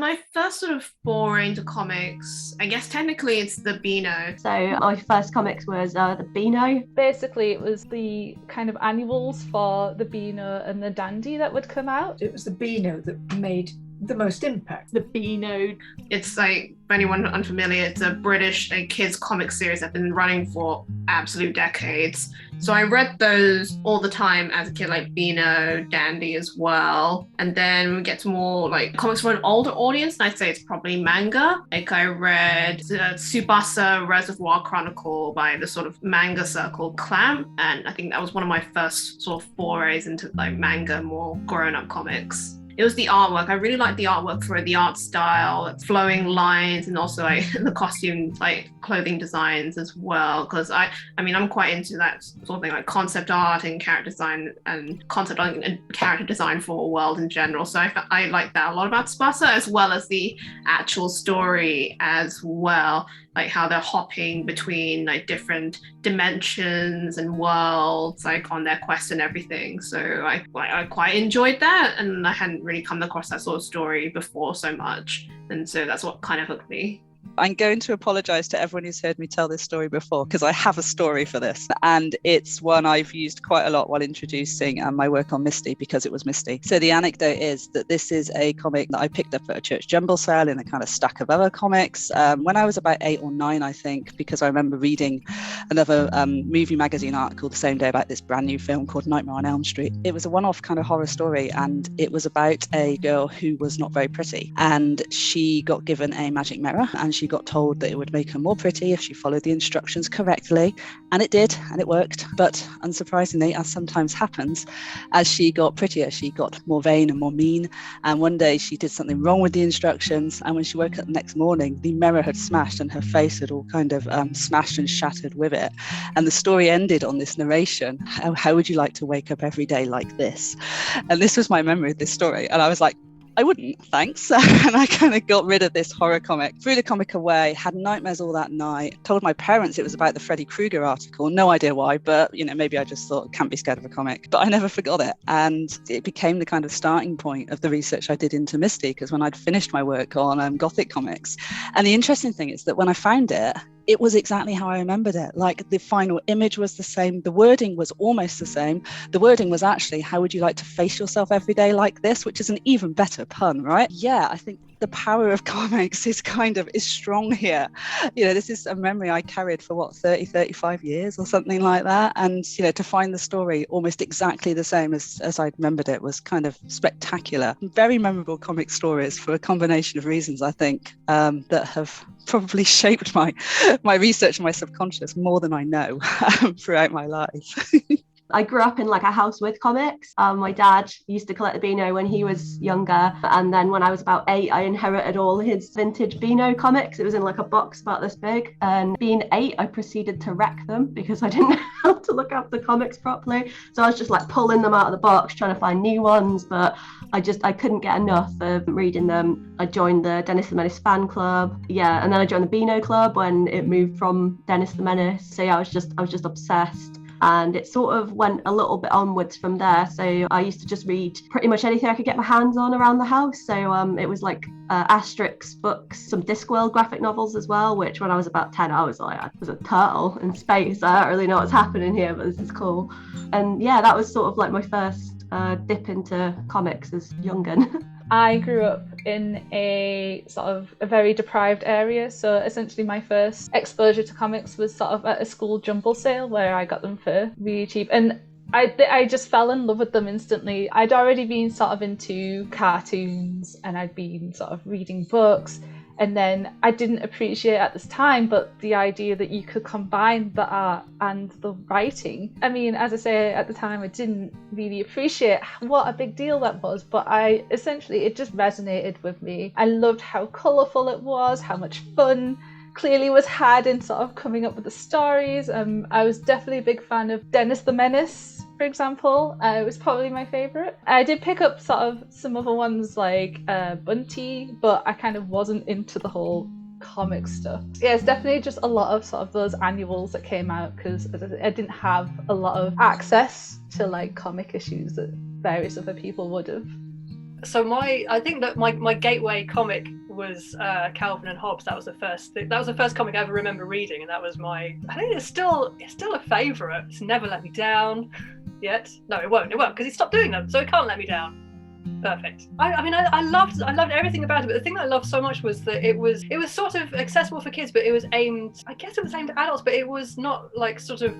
My first sort of foray into comics, I guess technically it's the Beano. So my first comics was the Beano. Basically, it was the kind of annuals for the Beano and the Dandy that would come out. It was the Beano that made the most impact. The Beano. It's like, for anyone unfamiliar, it's a British kids comic series that's been running for absolute decades. So I read those all the time as a kid, like Beano, Dandy as well. And then we get to more like comics for an older audience, and I'd say it's probably manga. Like I read Tsubasa Reservoir Chronicle by the sort of manga circle Clamp, and I think that was one of my first sort of forays into like manga, more grown-up comics. It was the artwork. I really liked the artwork for the art style, flowing lines, and also like the costume, like clothing designs as well. Because I'm quite into that sort of thing, like concept art and character design, and concept art and character design for a world in general. So I like that a lot about Tsubasa, as well as the actual story as well, like how they're hopping between like different dimensions and worlds, like on their quest and everything. So I quite enjoyed that, and I hadn't really come across that sort of story before so much, and so that's what kind of hooked me. I'm going to apologise to everyone who's heard me tell this story before, because I have a story for this, and it's one I've used quite a lot while introducing my work on Misty, because it was Misty. So the anecdote is that this is a comic that I picked up at a church jumble sale in a kind of stack of other comics when I was about 8 or 9, I think, because I remember reading another movie magazine article the same day about this brand new film called Nightmare on Elm Street. It was a one-off kind of horror story, and it was about a girl who was not very pretty, and she got given a magic mirror, and she got told that it would make her more pretty if she followed the instructions correctly, and it did, and it worked. But unsurprisingly, as sometimes happens, as she got prettier, she got more vain and more mean, and one day she did something wrong with the instructions, and when she woke up the next morning, the mirror had smashed and her face had all kind of smashed and shattered with it. And the story ended on this narration: how would you like to wake up every day like this? And this was my memory of this story, and I was like, I wouldn't, thanks. And I kind of got rid of this horror comic, threw the comic away, had nightmares all that night, told my parents it was about the Freddy Krueger article, no idea why, but maybe I just thought, can't be scared of a comic. But I never forgot it, and it became the kind of starting point of the research I did into Misty, because when I'd finished my work on Gothic comics, and the interesting thing is that when I found it, it was exactly how I remembered it. Like, the final image was the same. The wording was almost the same. The wording was actually, how would you like to face yourself every day like this? Which is an even better pun, right? Yeah, I think the power of comics is strong here. This is a memory I carried for 35 years or something like that. And, to find the story almost exactly the same as I remembered it was kind of spectacular. Very memorable comic stories for a combination of reasons, I think, that have probably shaped my research and my subconscious more than I know throughout my life. I grew up in like a house with comics. My dad used to collect the Beano when he was younger, and then when I was about 8, I inherited all his vintage Beano comics. It was in like a box about this big, and being 8, I proceeded to wreck them because I didn't know how to look up the comics properly. So I was just like pulling them out of the box, trying to find new ones, but I couldn't get enough of reading them. I joined the Dennis the Menace fan club, and then I joined the Beano club when it moved from Dennis the Menace. So I was just obsessed. And it sort of went a little bit onwards from there. So I used to just read pretty much anything I could get my hands on around the house. So it was like Asterix books, some Discworld graphic novels as well, which when I was about 10, I was like, I was a turtle in space. I don't really know what's happening here, but this is cool. And that was sort of like my first dip into comics as young'un. I grew up in a sort of a very deprived area, so essentially my first exposure to comics was sort of at a school jumble sale where I got them for really cheap, and I just fell in love with them instantly. I'd already been sort of into cartoons and I'd been sort of reading books, and then I didn't appreciate at this time, but the idea that you could combine the art and the writing. I mean, as I say, at the time I didn't really appreciate what a big deal that was, but it just resonated with me. I loved how colourful it was, how much fun clearly was had in sort of coming up with the stories. I was definitely a big fan of Dennis the Menace, for example. It was probably my favourite. I did pick up sort of some other ones like Bunty, but I kind of wasn't into the whole comic stuff. Yeah, it's definitely just a lot of sort of those annuals that came out, because I didn't have a lot of access to like comic issues that various other people would have. I think that my gateway comic was Calvin and Hobbes. That was the first comic I ever remember reading, and that was I think it's still a favourite. It's never let me down yet. No, it won't because he stopped doing them, so it can't let me down. Perfect. I loved everything about it, but the thing that I loved so much was that it was sort of accessible for kids, but it was aimed at adults, but it was not like sort of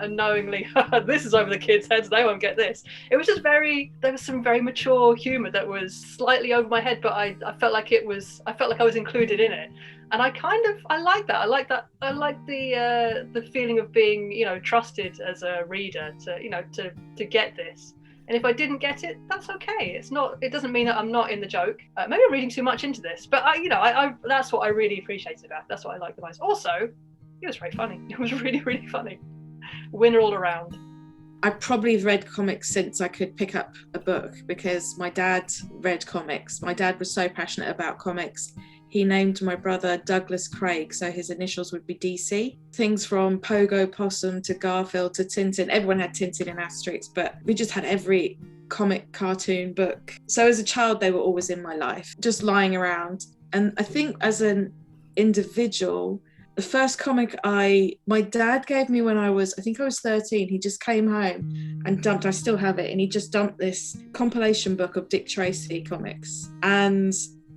unknowingly this is over the kids' heads, they won't get this. It was just there was some very mature humour that was slightly over my head, but I felt like I was included in it. And I like that. I like the feeling of being, trusted as a reader to get this. And if I didn't get it, that's okay. It doesn't mean that I'm not in the joke. Maybe I'm reading too much into this, but I that's what I really appreciated about it. That's what I like the most. Also, it was very funny. It was really, really funny. Winner all around. I probably have read comics since I could pick up a book because my dad read comics. My dad was so passionate about comics. He named my brother Douglas Craig, so his initials would be DC. Things from Pogo Possum to Garfield to Tintin. Everyone had Tintin and Asterix, but we just had every comic, cartoon, book. So as a child, they were always in my life, just lying around. And I think as an individual, the first comic my dad gave me when I was 13, he just came home and dumped, I still have it, and he just dumped this compilation book of Dick Tracy comics. And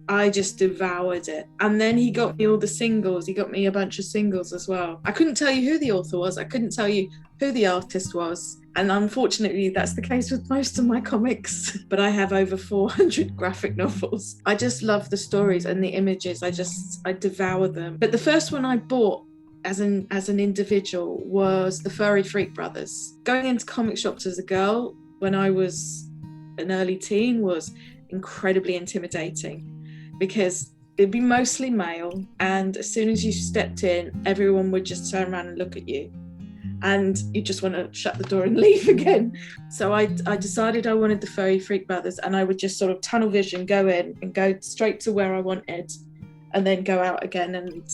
I just devoured it. And then he got me all the singles. He got me a bunch of singles as well. I couldn't tell you who the author was. I couldn't tell you who the artist was. And unfortunately, that's the case with most of my comics. But I have over 400 graphic novels. I just love the stories and the images. I devour them. But the first one I bought as an individual was the Furry Freak Brothers. Going into comic shops as a girl when I was an early teen was incredibly intimidating, because it'd be mostly male, and as soon as you stepped in, everyone would just turn around and look at you, and you just want to shut the door and leave again. So I decided I wanted the Furry Freak Brothers, and I would just sort of tunnel vision go in and go straight to where I wanted and then go out again, and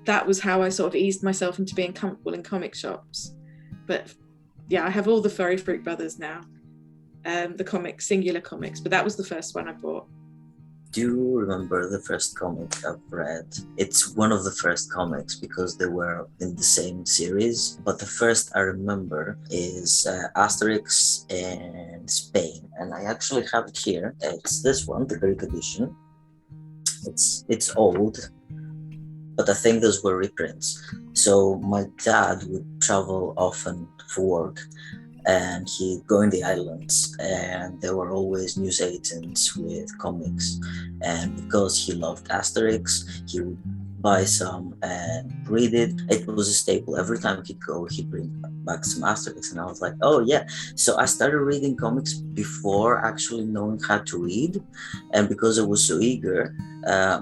that was how I sort of eased myself into being comfortable in comic shops. But yeah, I have all the Furry Freak Brothers now, the singular comics, but that was the first one I bought. Do you remember the first comic I've read? It's one of the first comics because they were in the same series. But the first I remember is Asterix and Spain. And I actually have it here. It's this one, the Greek edition. It's old, but I think those were reprints. So my dad would travel often for work, and he'd go in the islands, and there were always news agents with comics. And because he loved Asterix, he would buy some and read it. It was a staple. Every time he'd go, he'd bring back some Asterix, and I was like, oh yeah. So I started reading comics before actually knowing how to read, and because I was so eager,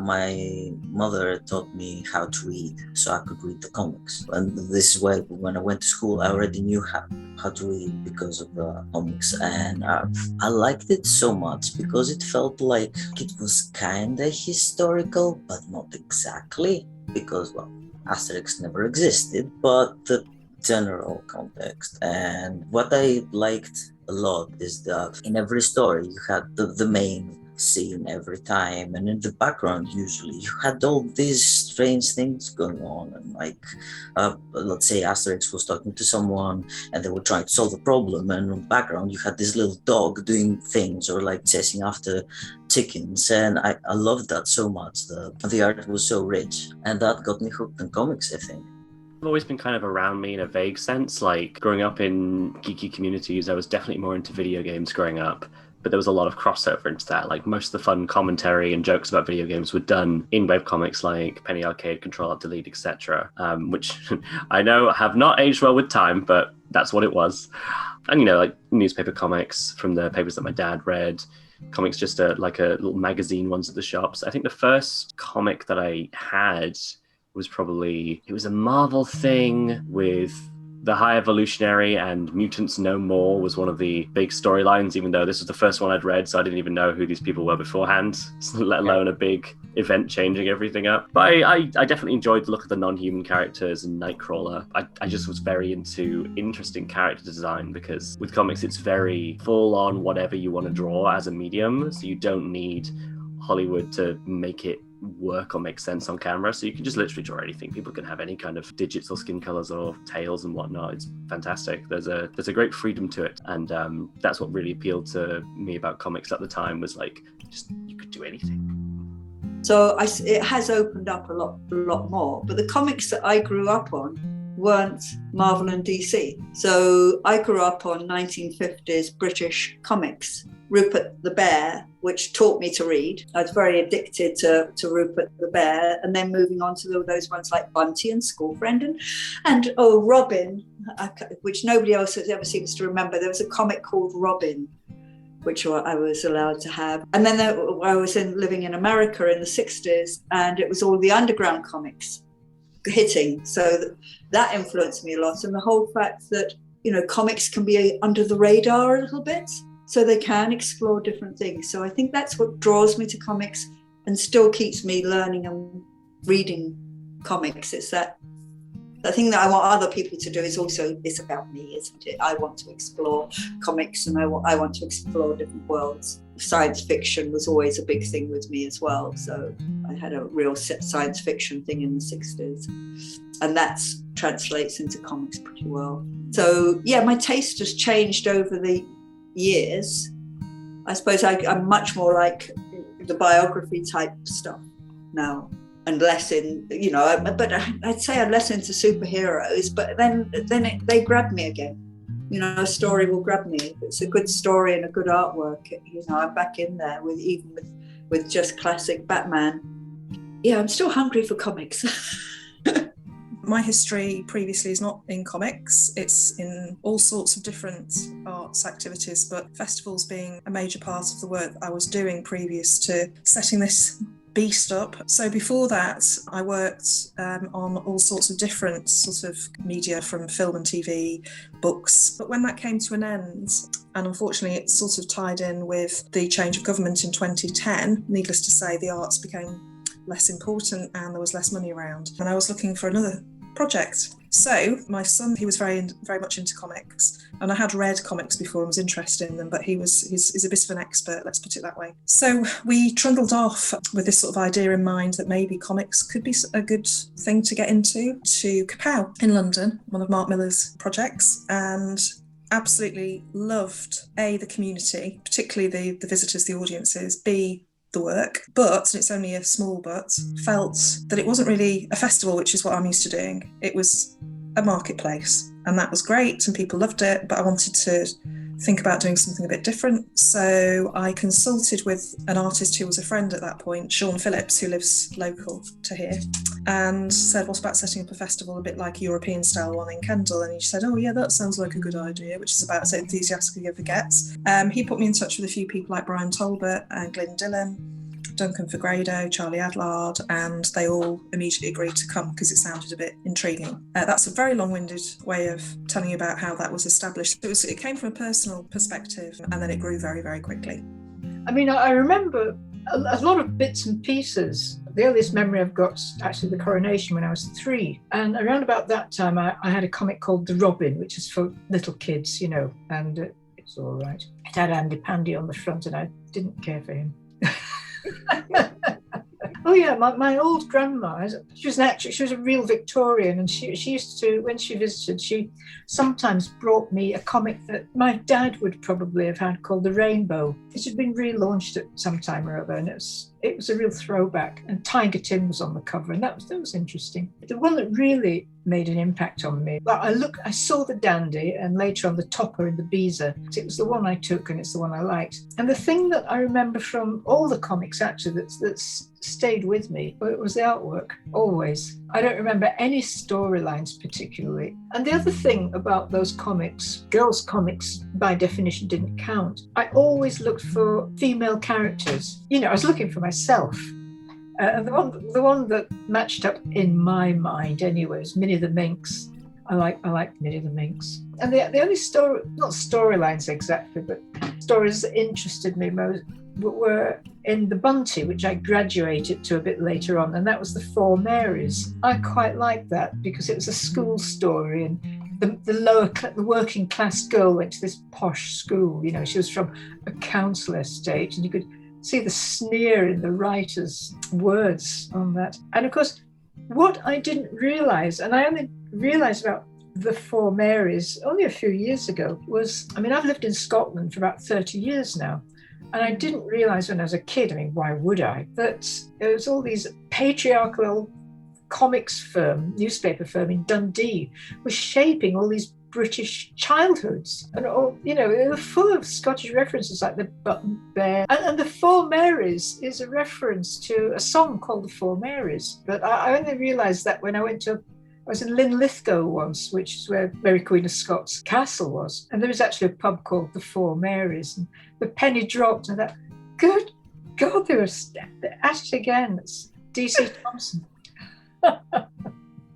my mother taught me how to read so I could read the comics. And this is why when I went to school, I already knew how to read because of the comics. And I liked it so much because it felt like it was kind of historical, but not exactly, because, well, Asterix never existed, but the general context. And what I liked a lot is that in every story you had the main scene every time, and in the background usually you had all these strange things going on, and like let's say Asterix was talking to someone and they were trying to solve a problem, and in the background you had this little dog doing things or like chasing after chickens, and I loved that so much. The art was so rich, and that got me hooked on comics, I think. Always been kind of around me in a vague sense. Like growing up in geeky communities, I was definitely more into video games growing up, but there was a lot of crossover into that. Like most of the fun commentary and jokes about video games were done in webcomics like Penny Arcade, Control Alt Delete, etc., which I know have not aged well with time, but that's what it was. And like newspaper comics from the papers that my dad read, comics just like a little magazine ones at the shops. I think the first comic that I had was probably, it was a Marvel thing with The High Evolutionary and Mutants No More was one of the big storylines, even though this was the first one I'd read, so I didn't even know who these people were beforehand, let alone a big event changing everything up. But I definitely enjoyed the look of the non-human characters and Nightcrawler. I just was very into interesting character design, because with comics it's very full on whatever you want to draw as a medium, so you don't need Hollywood to make it work or make sense on camera, so you can just literally draw anything. People can have any kind of digits or skin colors or tails and whatnot. It's fantastic. There's a great freedom to it, and that's what really appealed to me about comics at the time, was like, just you could do anything. So it has opened up a lot more, but the comics that I grew up on weren't Marvel and DC. So I grew up on 1950s British comics. Rupert the Bear, which taught me to read. I was very addicted to Rupert the Bear, and then moving on to those ones like Bunty and School Friend and Robin, which nobody else ever seems to remember. There was a comic called Robin, which I was allowed to have. And then I was living in America in the 60s, and it was all the underground comics hitting. So that influenced me a lot. And the whole fact that, comics can be under the radar a little bit, so they can explore different things. So I think that's what draws me to comics and still keeps me learning and reading comics. It's that the thing that I want other people to do it's about me, isn't it? I want to explore comics, and I want to explore different worlds. Science fiction was always a big thing with me as well. So I had a real science fiction thing in the 60s, and that translates into comics pretty well. So yeah, my taste has changed over the years. I suppose I'm much more like the biography type stuff now, and less in, but I'd say I'm less into superheroes, but then they grab me again. A story will grab me. If it's a good story and a good artwork, I'm back in there with just classic Batman. Yeah, I'm still hungry for comics. My history previously is not in comics, it's in all sorts of different arts activities, but festivals being a major part of the work that I was doing previous to setting this beast up. So before that, I worked on all sorts of different sort of media, from film and TV, books. But when that came to an end, and unfortunately it sort of tied in with the change of government in 2010, needless to say, the arts became less important and there was less money around. And I was looking for another project. So my son, he was very much into comics, and I had read comics before and was interested in them, but he's a bit of an expert, let's put it that way. So we trundled off with this sort of idea in mind that maybe comics could be a good thing to get into, to Capsule in London, one of Mark Miller's projects, and absolutely loved the community, particularly the visitors, the audiences, the work, but, and it's only a small but, felt that it wasn't really a festival, which is what I'm used to doing. It was a marketplace, and that was great and people loved it, but I wanted to think about doing something a bit different. So I consulted with an artist who was a friend at that point, Sean Phillips, who lives local to here, and said, what about setting up a festival a bit like a European style one in Kendal? And he said, oh yeah, that sounds like a good idea, which is about as enthusiastic as it gets. He put me in touch with a few people like Brian Talbot and Glyn Dillon, Duncan Fagredo, Charlie Adlard, and they all immediately agreed to come because it sounded a bit intriguing. That's a very long-winded way of telling you about how that was established. It came from a personal perspective, and then it grew very, very quickly. I mean, I remember a lot of bits and pieces. The earliest memory I've got is actually the coronation when I was 3. And around about that time, I had a comic called The Robin, which is for little kids, and it's all right. It had Andy Pandy on the front, and I didn't care for him. Oh yeah, my old grandma, she was a real Victorian, and she used to, when she visited, she sometimes brought me a comic that my dad would probably have had called The Rainbow. It had been relaunched at some time or other, and it was a real throwback, and Tiger Tim was on the cover, and that was interesting. The one that really made an impact on me, well, I saw the Dandy and later on the Topper and the Beezer. It was the one I took, and it's the one I liked. And the thing that I remember from all the comics actually that's stayed with me, it was the artwork, always. I don't remember any storylines particularly. And the other thing about those comics, girls' comics by definition didn't count. I always looked for female characters. I was looking for myself. And the one that matched up in my mind anyway was Minnie the Minx. I like Minnie the Minx. And the only story, not storylines exactly, but stories that interested me most were in the Bunty, which I graduated to a bit later on, and that was the Four Marys. I quite liked that because it was a school story, and the working class girl went to this posh school. You know, she was from a council estate, and you could see the sneer in the writer's words on that. And of course, what I didn't realise, and I only realised about the Four Marys only a few years ago, was, I mean, I've lived in Scotland for about 30 years now, and I didn't realise when I was a kid, I mean, why would I, that there was all these patriarchal comics firm, newspaper firm in Dundee, was shaping all these British childhoods, and all, you know, they were full of Scottish references like the Button Bear, and the Four Marys is a reference to a song called the Four Marys. But I only realised that when I was in Linlithgow once, which is where Mary Queen of Scots castle was, and there was actually a pub called the Four Marys, and the penny dropped, and I thought, good God, they were at it again. It's DC Thompson.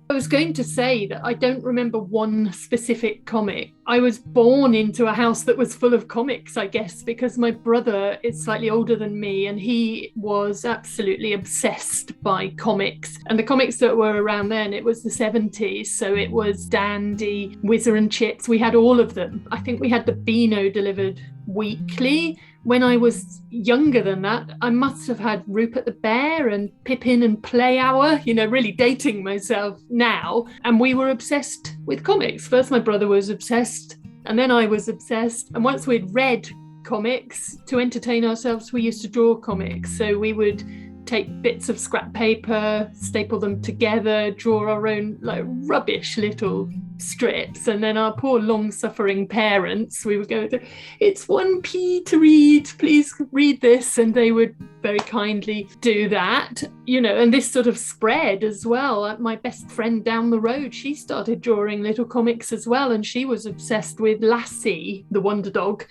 I was going to say that I don't remember one specific comic. I was born into a house that was full of comics, I guess, because my brother is slightly older than me and he was absolutely obsessed by comics. And the comics that were around then, it was the 70s. So it was Dandy, Whizzer and Chips. We had all of them. I think we had the Beano delivered weekly. When I was younger than that, I must have had Rupert the Bear and Pippin and Play Hour, you know, really dating myself now. And we were obsessed with comics. First, my brother was obsessed, and then I was obsessed. And once we'd read comics, to entertain ourselves, we used to draw comics. So we would take bits of scrap paper, staple them together, draw our own like rubbish little strips, and then our poor long-suffering parents, we would go to, it's 1p to read, please read this, and they would very kindly do that, you know. And this sort of spread as well. My best friend down the road, she started drawing little comics as well, and she was obsessed with Lassie, the Wonder Dog,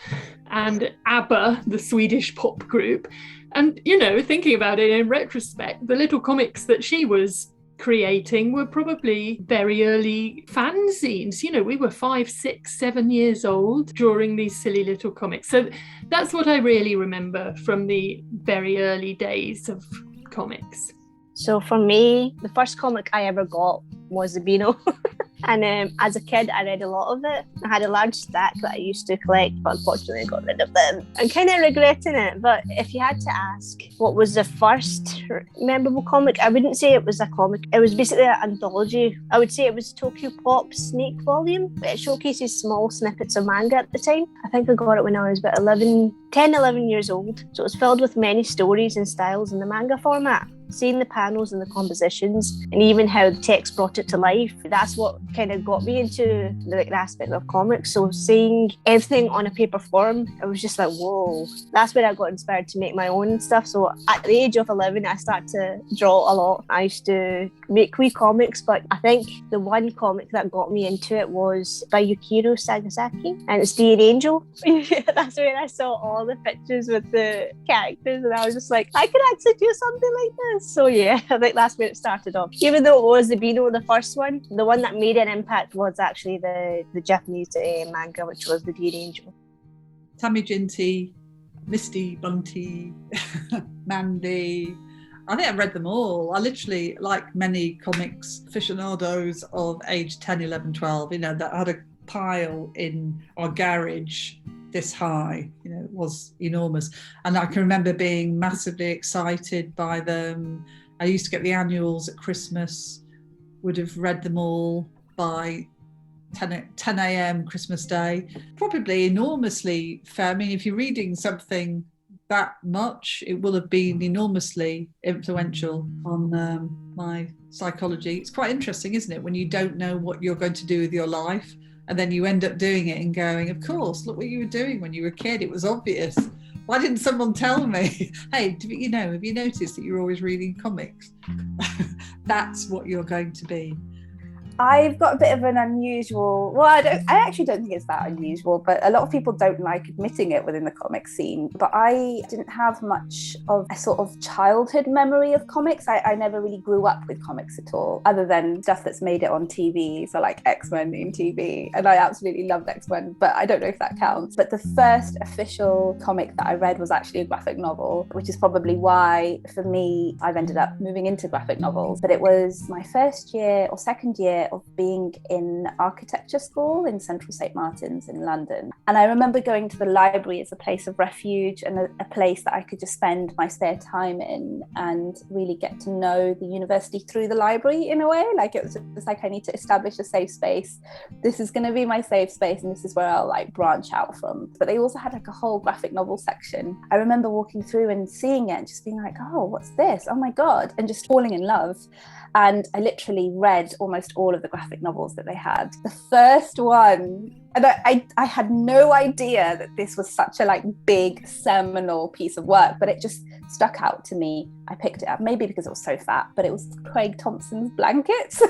and ABBA, the Swedish pop group. And, you know, thinking about it in retrospect, the little comics that she was creating were probably very early fanzines. You know, we were 5, 6, 7 years old drawing these silly little comics. So that's what I really remember from the very early days of comics. So for me, the first comic I ever got was the Beano. And as a kid, I read a lot of it. I had a large stack that I used to collect, but unfortunately I got rid of them. I'm kind of regretting it, but if you had to ask what was the first memorable comic, I wouldn't say it was a comic. It was basically an anthology. I would say it was Tokyo Pop Snake Volume. It showcases small snippets of manga at the time. I think I got it when I was about 10, 11 years old. So it was filled with many stories and styles in the manga format. Seeing the panels and the compositions and even how the text brought it to life, that's what kind of got me into the aspect of comics. So seeing everything on a paper form, it was just like, whoa. That's where I got inspired to make my own stuff. So at the age of 11, I started to draw a lot. I used to make wee comics, but I think the one comic that got me into it was by Yukiro Sagasaki, and it's The Angel. That's where I saw all the pictures with the characters, and I was just like, I could actually do something like this. So yeah, I think that's where it started off. Even though it was the Beano, the first one, the one that made an impact was actually the Japanese manga, which was the Dear Angel. Tammy Ginty, Misty Bunty, Mandy. I think I've read them all. I literally, like many comics aficionados of age 10, 11, 12, you know, that had a pile in our garage this high, you know, it was enormous. And I can remember being massively excited by them. I used to get the annuals at Christmas, would have read them all by 10 a.m. Christmas Day. Probably enormously fair. I mean, if you're reading something that much, it will have been enormously influential on my psychology. It's quite interesting, isn't it, when you don't know what you're going to do with your life, and then you end up doing it and going, of course, look what you were doing when you were a kid. It was obvious. Why didn't someone tell me? Hey, have you noticed that you're always reading comics? That's what you're going to be. I've got a bit of an unusual, well, I actually don't think it's that unusual, but a lot of people don't like admitting it within the comic scene. But I didn't have much of a sort of childhood memory of comics. I never really grew up with comics at all, other than stuff that's made it on TV. So like X-Men in TV, and I absolutely loved X-Men, but I don't know if that counts. But the first official comic that I read was actually a graphic novel, which is probably why, for me, I've ended up moving into graphic novels. But it was my first year or second year of being in architecture school in Central St. Martin's in London. And I remember going to the library as a place of refuge and a place that I could just spend my spare time in and really get to know the university through the library in a way. Like it was just like, I need to establish a safe space. This is going to be my safe space, and this is where I'll like branch out from. But they also had like a whole graphic novel section. I remember walking through and seeing it and just being like, oh, what's this? Oh my God. And just falling in love. And I literally read almost all of the graphic novels that they had. The first one, and I had no idea that this was such a like big seminal piece of work, but it just stuck out to me. I picked it up, maybe because it was so fat, but it was Craig Thompson's Blankets.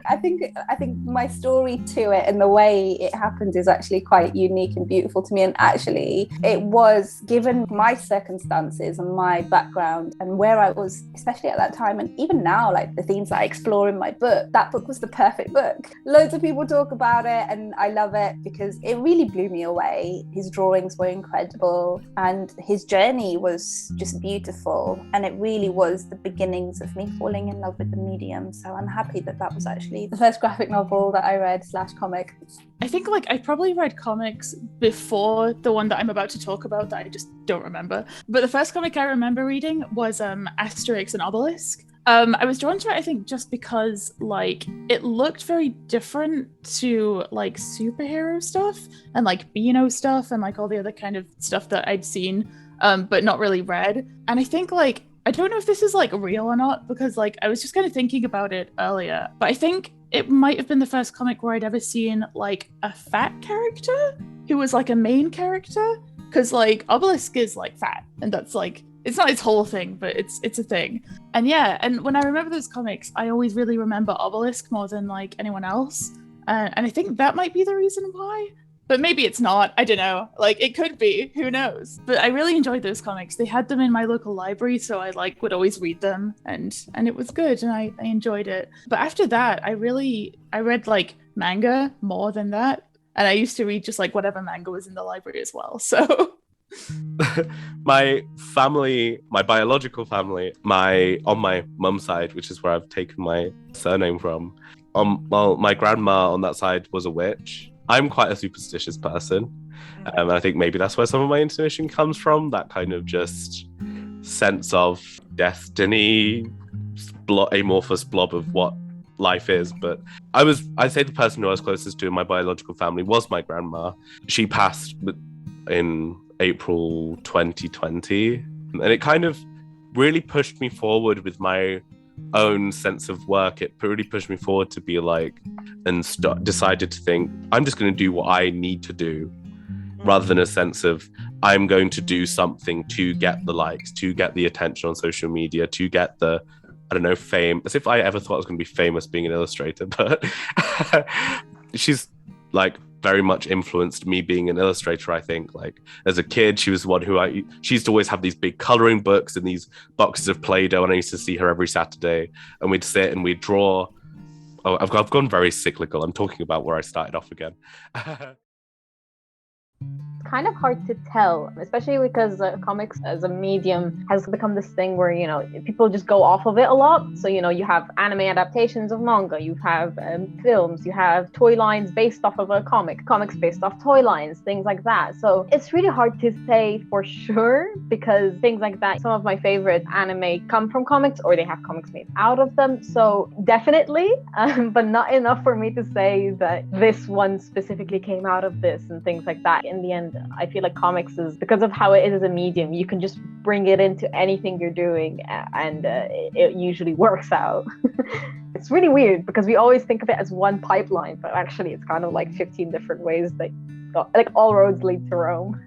I think my story to it and the way it happened is actually quite unique and beautiful to me. And actually, it was, given my circumstances and my background and where I was, especially at that time, and even now, like the themes that I explore in my book, that book was the perfect book. Loads of people talk about it, and I love it because it really blew me away. His drawings were incredible, and his journey was just beautiful. And it really was the beginnings of me falling in love with the medium. So I'm happy that that was actually the first graphic novel that I read / comic. I think like I probably read comics before the one that I'm about to talk about that I just don't remember. But the first comic I remember reading was Asterix and Obelisk. I was drawn to it, I think, just because like it looked very different to like superhero stuff and like Beano stuff and like all the other kind of stuff that I'd seen, but not really read. And I think like, I don't know if this is like real or not, because like I was just kind of thinking about it earlier, but I think it might have been the first comic where I'd ever seen like a fat character who was like a main character, because like Obelisk is like fat, and that's like, it's not its whole thing, but it's a thing. And yeah, and when I remember those comics, I always really remember Obelisk more than like anyone else, and I think that might be the reason why. But maybe it's not. I don't know. Like, it could be. Who knows? But I really enjoyed those comics. They had them in my local library, so I like would always read them, and it was good, and I enjoyed it. But after that, I read like manga more than that, and I used to read just like whatever manga was in the library as well. So my family, my biological family, on my mum's side, which is where I've taken my surname from, well, my grandma on that side was a witch. I'm quite a superstitious person, and I think maybe that's where some of my intuition comes from, that kind of just sense of destiny, amorphous blob of what life is. But I'd say the person who I was closest to in my biological family was my grandma. She passed in April 2020, and it kind of really pushed me forward with my own sense of work. It really pushed me forward to be like, and decided to think, I'm just going to do what I need to do, rather than a sense of I'm going to do something to get the likes, to get the attention on social media, to get the, I don't know, fame. As if I ever thought I was going to be famous being an illustrator. But she's like very much influenced me being an illustrator. I think like as a kid, she was the one who she used to always have these big coloring books and these boxes of Play-Doh, and I used to see her every Saturday, and we'd sit and we'd draw. Oh, I've gone very cyclical. I'm talking about where I started off again. Kind of hard to tell, especially because comics as a medium has become this thing where, you know, people just go off of it a lot. So, you know, you have anime adaptations of manga, you have films, you have toy lines based off of a comics based off toy lines, things like that. So it's really hard to say for sure, because things like that, some of my favorite anime come from comics, or they have comics made out of them. So definitely, but not enough for me to say that this one specifically came out of this and things like that. In the end, I feel like comics is, because of how it is as a medium, you can just bring it into anything you're doing, and it usually works out. It's really weird because we always think of it as one pipeline, but actually it's kind of like 15 different ways that like all roads lead to Rome.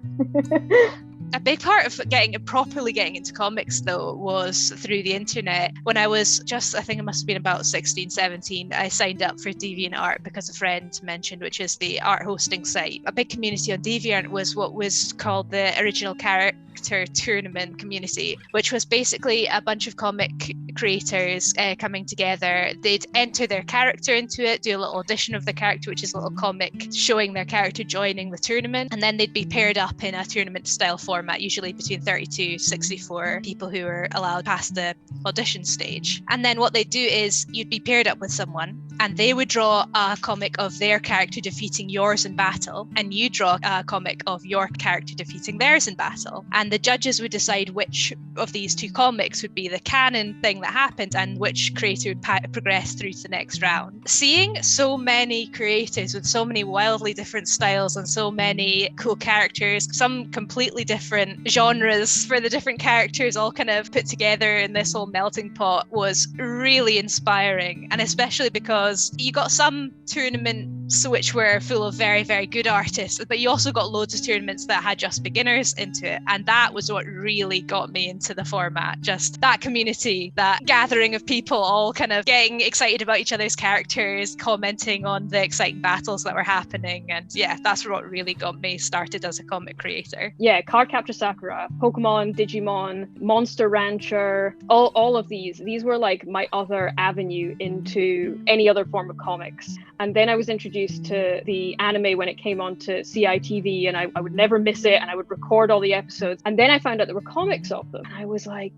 A big part of properly getting into comics, though, was through the internet. When I was I think it must have been about 16, 17, I signed up for DeviantArt because a friend mentioned, which is the art hosting site. A big community on Deviant was what was called the Original Character Tournament community, which was basically a bunch of comic creators coming together. They'd enter their character into it, do a little audition of the character, which is a little comic showing their character joining the tournament, and then they'd be paired up in a tournament style format, usually between 32 64 people who are allowed past the audition stage. And then what they'd do is you'd be paired up with someone and they would draw a comic of their character defeating yours in battle, and you draw a comic of your character defeating theirs in battle, and the judges would decide which of these two comics would be the canon thing that happened and which creator would progress through to the next round. Seeing so many creators with so many wildly different styles and so many cool characters, some completely different genres for the different characters all kind of put together in this whole melting pot, was really inspiring. And especially because you got some tournaments which were full of very, very good artists, but you also got loads of tournaments that had just beginners into it. And that was what really got me into the format. Just that community, that gathering of people all kind of getting excited about each other's characters, commenting on the exciting battles that were happening. And yeah, that's what really got me started as a comic creator. Yeah, Cardcaptor Sakura, Pokemon, Digimon, Monster Rancher, all of these were like my other avenue into any other form of comics. And then I was introduced to the anime when it came on to CITV, and I would never miss it, and I would record all the episodes. And then I found out there were comics of them. And I was like,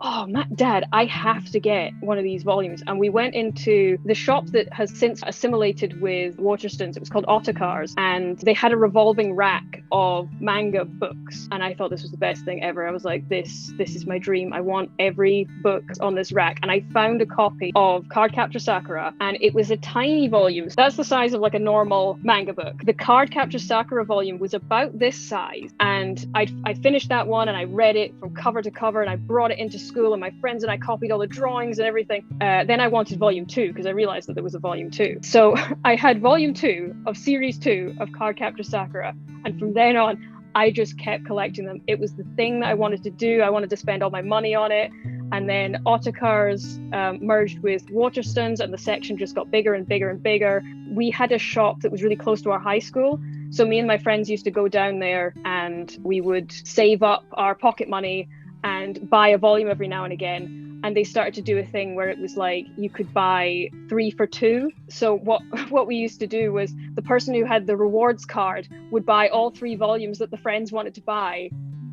oh, Dad, I have to get one of these volumes. And we went into the shop that has since assimilated with Waterstones. It was called Otacars, and they had a revolving rack of manga books. And I thought this was the best thing ever. I was like, this is my dream. I want every book on this rack. And I found a copy of Cardcaptor Sakura, and it was a tiny volume. That's the size of like a normal manga book. The Cardcaptor Sakura volume was about this size. And I finished that one and I read it from cover to cover, and I brought it into school, and my friends and I copied all the drawings and everything. Then I wanted volume 2 because I realized that there was a volume 2. So I had volume 2 of series 2 of Cardcaptor Sakura, and from then on I just kept collecting them. It was the thing that I wanted to do. I wanted to spend all my money on it. And then Otacars merged with Waterstones, and the section just got bigger and bigger and bigger. We had a shop that was really close to our high school, so me and my friends used to go down there and we would save up our pocket money and buy a volume every now and again. And they started to do a thing where it was like you could buy 3 for 2. So what we used to do was the person who had the rewards card would buy all 3 volumes that the friends wanted to buy,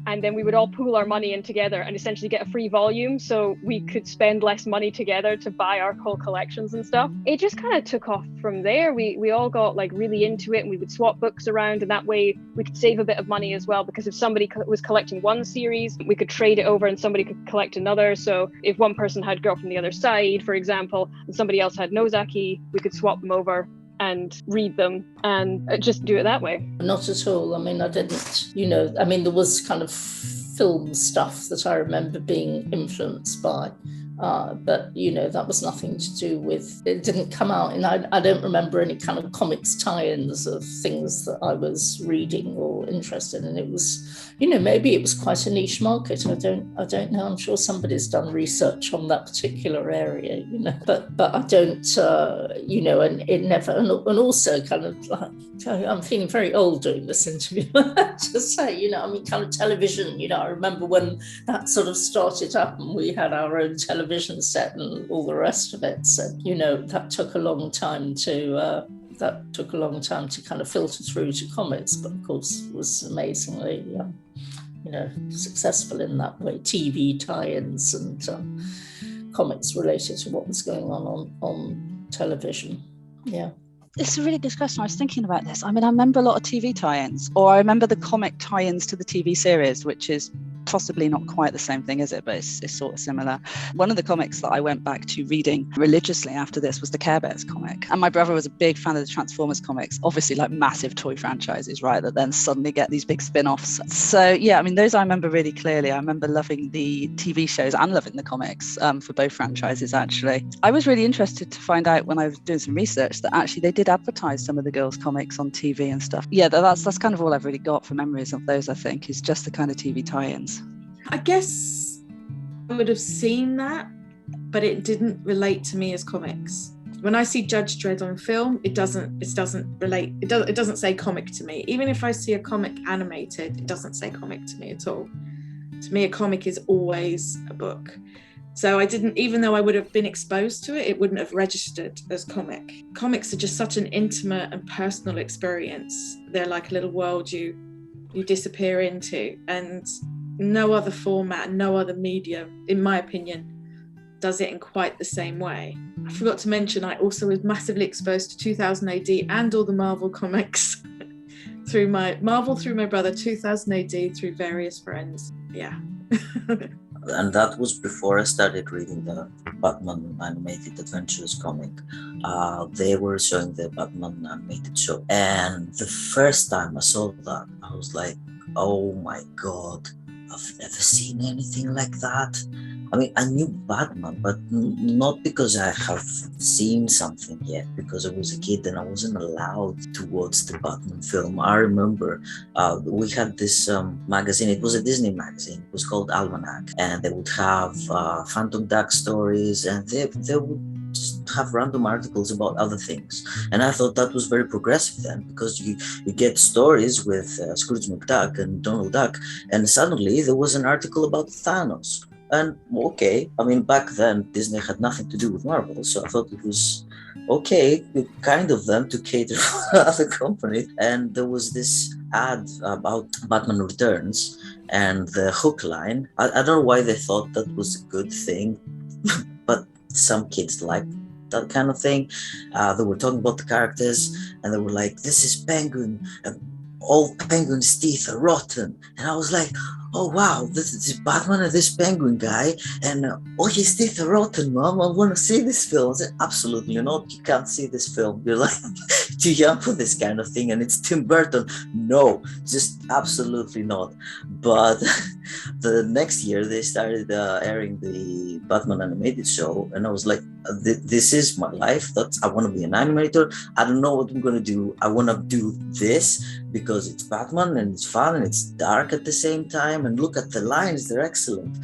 and then we would all pool our money in together and essentially get a free volume, so we could spend less money together to buy our whole collections and stuff. It just kind of took off from there. We all got like really into it, and we would swap books around, and that way we could save a bit of money as well, because if somebody was collecting one series, we could trade it over and somebody could collect another. So if one person had Girl from the Other Side, for example, and somebody else had Nozaki, we could swap them over and read them and just do it that way. Not at all. I mean, I didn't, there was kind of film stuff that I remember being influenced by. But that was nothing to do with, it didn't come out, and I don't remember any kind of comics tie-ins of things that I was reading or interested in. It was, maybe it was quite a niche market. I don't know. I'm sure somebody's done research on that particular area, but I don't, and it never, and also kind of like, I'm feeling very old doing this interview, to say, kind of television, I remember when that sort of started up and we had our own television set and all the rest of it. So, that took a long time to kind of filter through to comics, but of course was amazingly, successful in that way. TV tie-ins and comics related to what was going on television. Yeah. It's a really good question. I was thinking about this. I mean, I remember a lot of TV tie-ins, or I remember the comic tie-ins to the TV series, which is possibly not quite the same thing, is it? But it's sort of similar. One of the comics that I went back to reading religiously after this was the Care Bears comic. And my brother was a big fan of the Transformers comics, obviously like massive toy franchises, right? That then suddenly get these big spin-offs. So yeah, I mean, those I remember really clearly. I remember loving the TV shows and loving the comics for both franchises, actually. I was really interested to find out when I was doing some research that actually they did advertise some of the girls' comics on TV and stuff. Yeah, that's kind of all I've really got for memories of those, I think, is just the kind of TV tie-ins. I guess I would have seen that, but it didn't relate to me as comics. When I see Judge Dredd on film, it doesn't relate. It doesn't say comic to me. Even if I see a comic animated, it doesn't say comic to me at all. To me, a comic is always a book. So I didn't, even though I would have been exposed to it, it wouldn't have registered as comic. Comics are just such an intimate and personal experience. They're like a little world you disappear into, and no other format, no other medium, in my opinion, does it in quite the same way. I forgot to mention, I also was massively exposed to 2000 AD and all the Marvel comics through my brother, 2000 AD through various friends. Yeah. And that was before I started reading the Batman Animated Adventures comic. They were showing the Batman animated show. And the first time I saw that, I was like, oh my God, I've never seen anything like that. I mean, I knew Batman, but not because I have seen something yet, because I was a kid and I wasn't allowed to watch the Batman film. I remember we had this magazine, it was a Disney magazine, it was called Almanac, and they would have Phantom Duck stories, and they would just have random articles about other things. And I thought that was very progressive then, because you get stories with Scrooge McDuck and Donald Duck, and suddenly there was an article about Thanos. And okay, I mean, back then Disney had nothing to do with Marvel, so I thought it was okay, kind of them to cater for other companies. And there was this ad about Batman Returns and the hook line. I don't know why they thought that was a good thing, but some kids liked that kind of thing. They were talking about the characters, and they were like, "This is Penguin, and all Penguin's teeth are rotten." And I was like, oh wow, this is Batman and this Penguin guy, and all his teeth are rotten, Mom. I want to see this film. I said, absolutely not. You can't see this film. You're like too young for this kind of thing, and it's Tim Burton. No, just absolutely not. But the next year they started airing the Batman animated show, and I was like, this is my life. I want to be an animator. I don't know what I'm going to do. I want to do this because it's Batman and it's fun and it's dark at the same time. And look at the lines, they're excellent.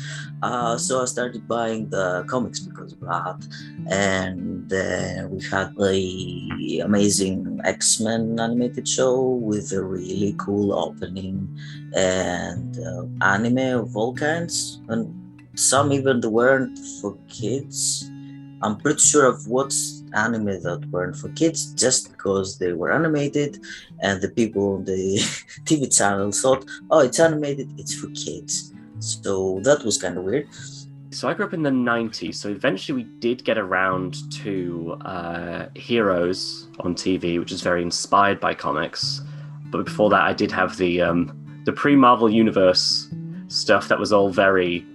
So I started buying the comics because of that. And then we had the amazing X-Men animated show with a really cool opening and anime of all kinds. And some even weren't for kids. I'm pretty sure I've watched anime that weren't for kids just because they were animated, and the people on the TV channel thought, oh, it's animated, it's for kids. So that was kind of weird. So I grew up in the 90s, so eventually we did get around to Heroes on TV, which is very inspired by comics. But before that, I did have the pre-Marvel Universe stuff that was all very,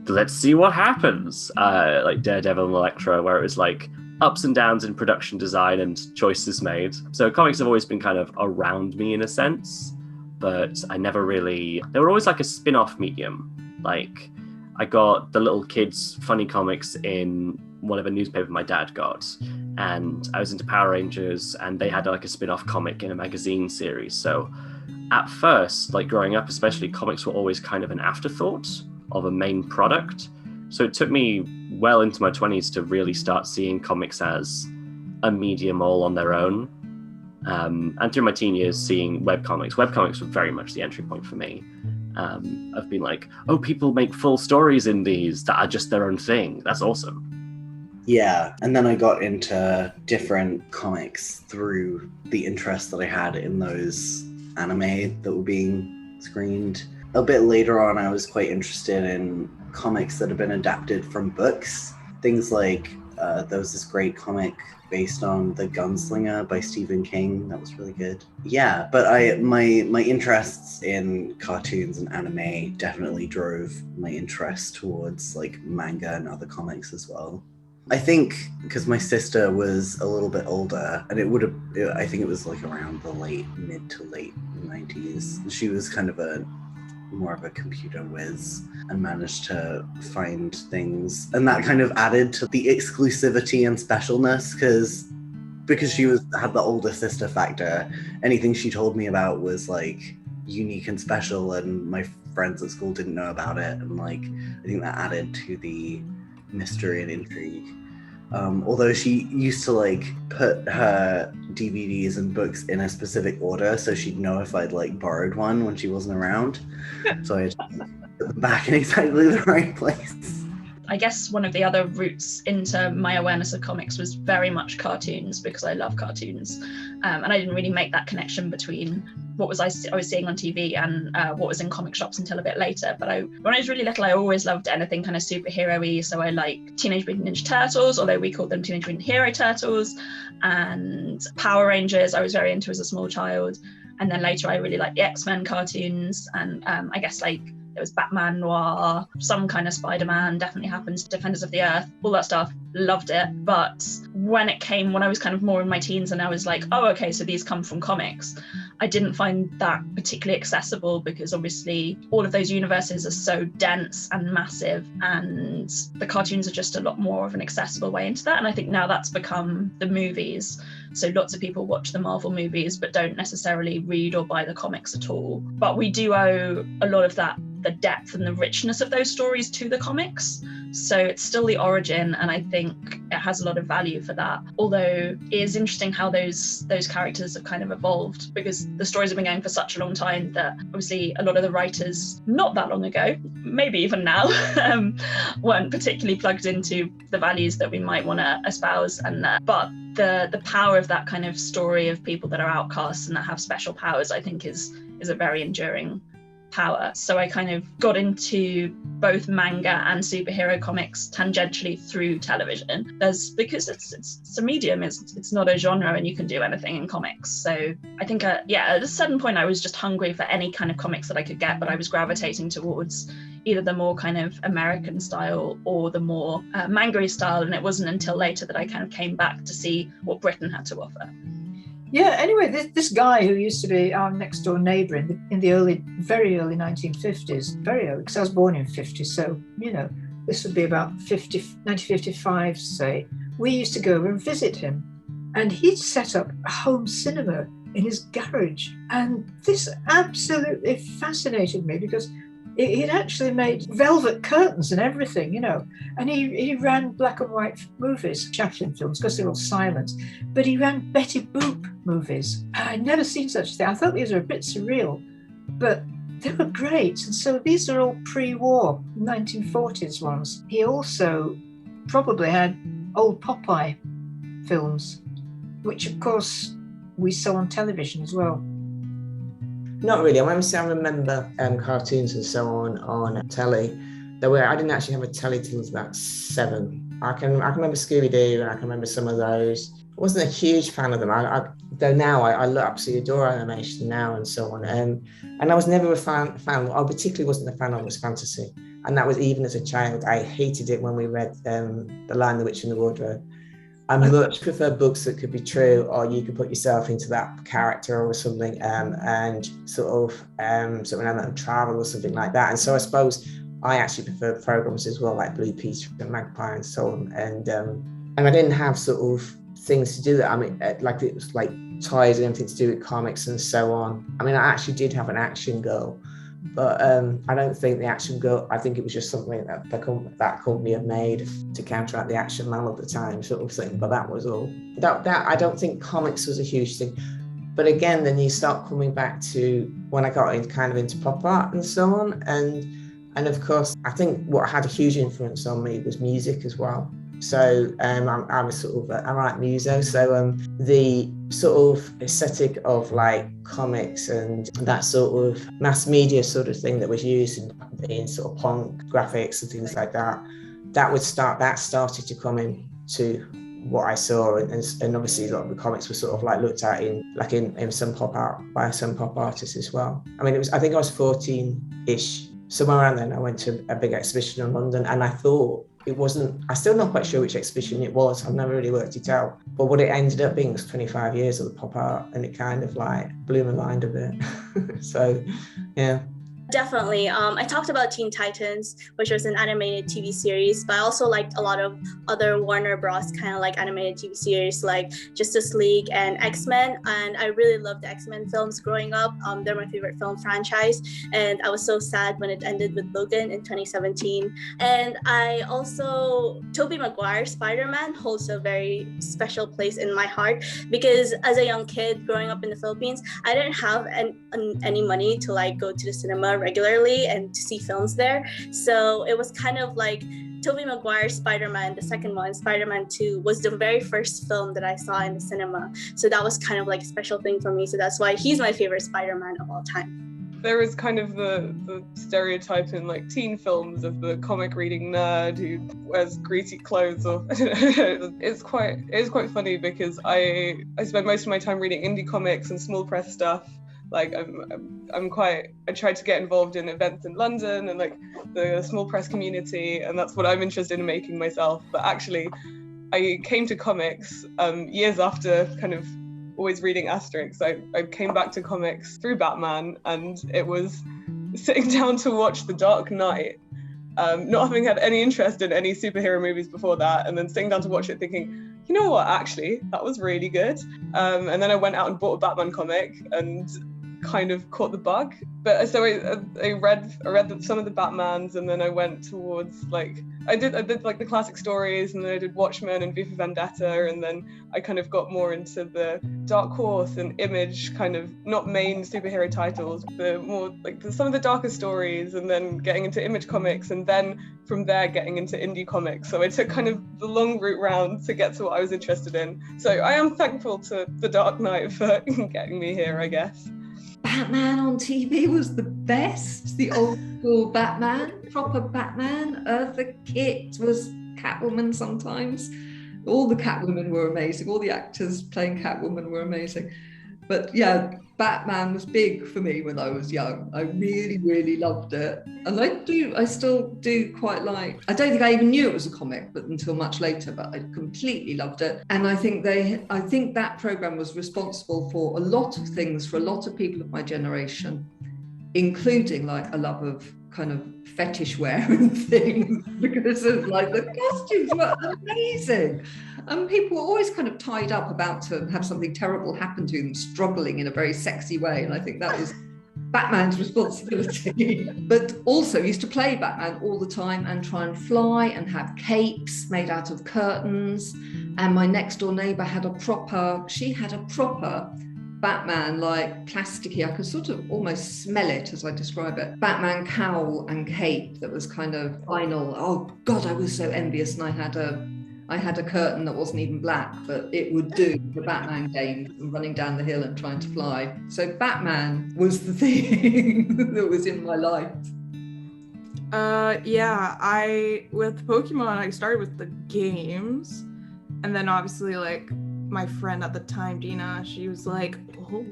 let's see what happens, like Daredevil and Elektra, where it was like ups and downs in production design and choices made. So comics have always been kind of around me in a sense, but I never really, they were always like a spin-off medium. Like I got the little kids funny comics in whatever newspaper my dad got, and I was into Power Rangers, and they had like a spin-off comic in a magazine series. So at first, like growing up especially, comics were always kind of an afterthought of a main product. So it took me well into my 20s to really start seeing comics as a medium all on their own. And through my teen years, seeing webcomics. Webcomics were very much the entry point for me. I've been like, oh, people make full stories in these that are just their own thing. That's awesome. Yeah, and then I got into different comics through the interest that I had in those anime that were being screened. A bit later on, I was quite interested in comics that have been adapted from books. Things like there was this great comic based on The Gunslinger by Stephen King. That was really good. Yeah, but my interests in cartoons and anime definitely drove my interest towards like manga and other comics as well. I think because my sister was a little bit older, and I think it was like around the mid to late 90s. She was kind of more of a computer whiz and managed to find things, and that kind of added to the exclusivity and specialness because she had the older sister factor. Anything she told me about was like unique and special, and my friends at school didn't know about it, and like I think that added to the mystery and intrigue. Although she used to like put her DVDs and books in a specific order so she'd know if I'd like borrowed one when she wasn't around. So I'd put them back in exactly the right place. I guess one of the other routes into my awareness of comics was very much cartoons, because I love cartoons. And I didn't really make that connection between what I was seeing on TV and what was in comic shops until a bit later. But when I was really little, I always loved anything kind of superhero-y. So I like Teenage Mutant Ninja Turtles, although we called them Teenage Mutant Hero Turtles, and Power Rangers I was very into as a small child. And then later I really liked the X-Men cartoons, and I guess like there was Batman Noir, some kind of Spider-Man, definitely happens, Defenders of the Earth, all that stuff, loved it. But when I was kind of more in my teens and I was like, oh, okay, so these come from comics, I didn't find that particularly accessible, because obviously all of those universes are so dense and massive, and the cartoons are just a lot more of an accessible way into that. And I think now that's become the movies. So lots of people watch the Marvel movies but don't necessarily read or buy the comics at all. But we do owe a lot of that, the depth and the richness of those stories, to the comics. So it's still the origin, and I think it has a lot of value for that. Although it is interesting how those characters have kind of evolved, because the stories have been going for such a long time that obviously a lot of the writers not that long ago, maybe even now, weren't particularly plugged into the values that we might want to espouse. And but the power of that kind of story of people that are outcasts and that have special powers, I think is a very enduring power. So I kind of got into both manga and superhero comics tangentially through television. Because it's a medium, it's not a genre, and you can do anything in comics. So I think at a certain point I was just hungry for any kind of comics that I could get, but I was gravitating towards either the more kind of American style or the more manga style, and it wasn't until later that I kind of came back to see what Britain had to offer. Yeah, anyway, this guy who used to be our next door neighbour in the very early 1950s, very early, because I was born in 50, so, this would be about 1955, say. We used to go over and visit him, and he'd set up a home cinema in his garage. And this absolutely fascinated me, because he'd actually made velvet curtains and everything, and he ran black and white movies, Chaplin films, because they're all silent, but he ran Betty Boop movies. I'd never seen such a thing. I thought these were a bit surreal, but they were great. And so these are all pre-war, 1940s ones. He also probably had old Popeye films, which of course we saw on television as well. Not really. I remember cartoons and so on telly. I didn't actually have a telly till I was about 7. I can remember Scooby-Doo, and I can remember some of those. I wasn't a huge fan of them. Though now I absolutely adore animation now and so on. And I was never a fan. I particularly wasn't a fan of was fantasy, and that was even as a child. I hated it when we read The Lion, the Witch, and the Wardrobe. I much prefer books that could be true, or you could put yourself into that character or something, and sort of something like travel or something like that. And so I suppose I actually prefer programs as well, like Blue Peter and Magpie and so on. And I didn't have sort of things to do that. I mean, like it was like toys and everything to do with comics and so on. I mean, I actually did have an action girl, but I don't think the action girl, I think it was just something that that company had made to counteract the action man of the time sort of thing, but that was all. That I don't think comics was a huge thing. But again, then you start coming back to when I got into pop art and so on, and of course, I think what had a huge influence on me was music as well. So I'm a sort of I write muso, so the sort of aesthetic of like comics and that sort of mass media sort of thing that was used in sort of punk graphics and things like that, that started to come in to what I saw, and obviously a lot of the comics were sort of like looked at in some pop art by some pop artists as well. I mean, I think I was 14-ish, somewhere around then. I went to a big exhibition in London, and I thought I'm still not quite sure which exhibition it was. I've never really worked it out. But what it ended up being was 25 years of the pop art, and it kind of like blew my mind a bit. So, yeah. Definitely. I talked about Teen Titans, which was an animated TV series, but I also liked a lot of other Warner Bros. Kind of like animated TV series like Justice League and X-Men. And I really loved the X-Men films growing up. They're my favorite film franchise. And I was so sad when it ended with Logan in 2017. And I also, Tobey Maguire's Spider-Man holds a very special place in my heart, because as a young kid growing up in the Philippines, I didn't have any money to like go to the cinema regularly and to see films there. So it was kind of like Tobey Maguire's Spider-Man, the second one, Spider-Man 2, was the very first film that I saw in the cinema. So that was kind of like a special thing for me. So that's why he's my favorite Spider-Man of all time. There is kind of the stereotype in like teen films of the comic reading nerd who wears greasy clothes, or it's quite funny, because I spend most of my time reading indie comics and small press stuff. Like I tried to get involved in events in London and like the small press community, and that's what I'm interested in making myself. But actually, I came to comics years after kind of always reading Asterix. I came back to comics through Batman, and it was sitting down to watch The Dark Knight, not having had any interest in any superhero movies before that, and then sitting down to watch it thinking, you know what, actually, that was really good. And then I went out and bought a Batman comic and kind of caught the bug. But so I read some of the Batmans, and then I went towards like I did like the classic stories, and then I did Watchmen and V for Vendetta, and then I kind of got more into the Dark Horse and Image kind of not main superhero titles, but more like some of the darker stories, and then getting into Image comics, and then from there getting into indie comics. So I took kind of the long route round to get to what I was interested in. So I am thankful to The Dark Knight for getting me here, I guess. Batman on TV was the best. The old school Batman, proper Batman. Eartha Kitt was Catwoman sometimes. All the Catwomen were amazing. All the actors playing Catwoman were amazing. But yeah, Batman was big for me when I was young. I really, really loved it. And I still do quite like, I don't think I even knew it was a comic but until much later, but I completely loved it. And I think that program was responsible for a lot of things for a lot of people of my generation, including like a love of kind of fetish wear and things, because of like the costumes were amazing. And people were always kind of tied up about to have something terrible happen to them, struggling in a very sexy way. And I think that was Batman's responsibility. But also used to play Batman all the time and try and fly and have capes made out of curtains. And my next door neighbor had a proper Batman, like plasticky, I could sort of almost smell it as I describe it, Batman cowl and cape that was kind of vinyl. Oh God, I was so envious. And I had a curtain that wasn't even black, but it would do the Batman game and running down the hill and trying to fly. So Batman was the thing that was in my life. With Pokemon, I started with the games, and then obviously like my friend at the time, Dina, she was like, oh,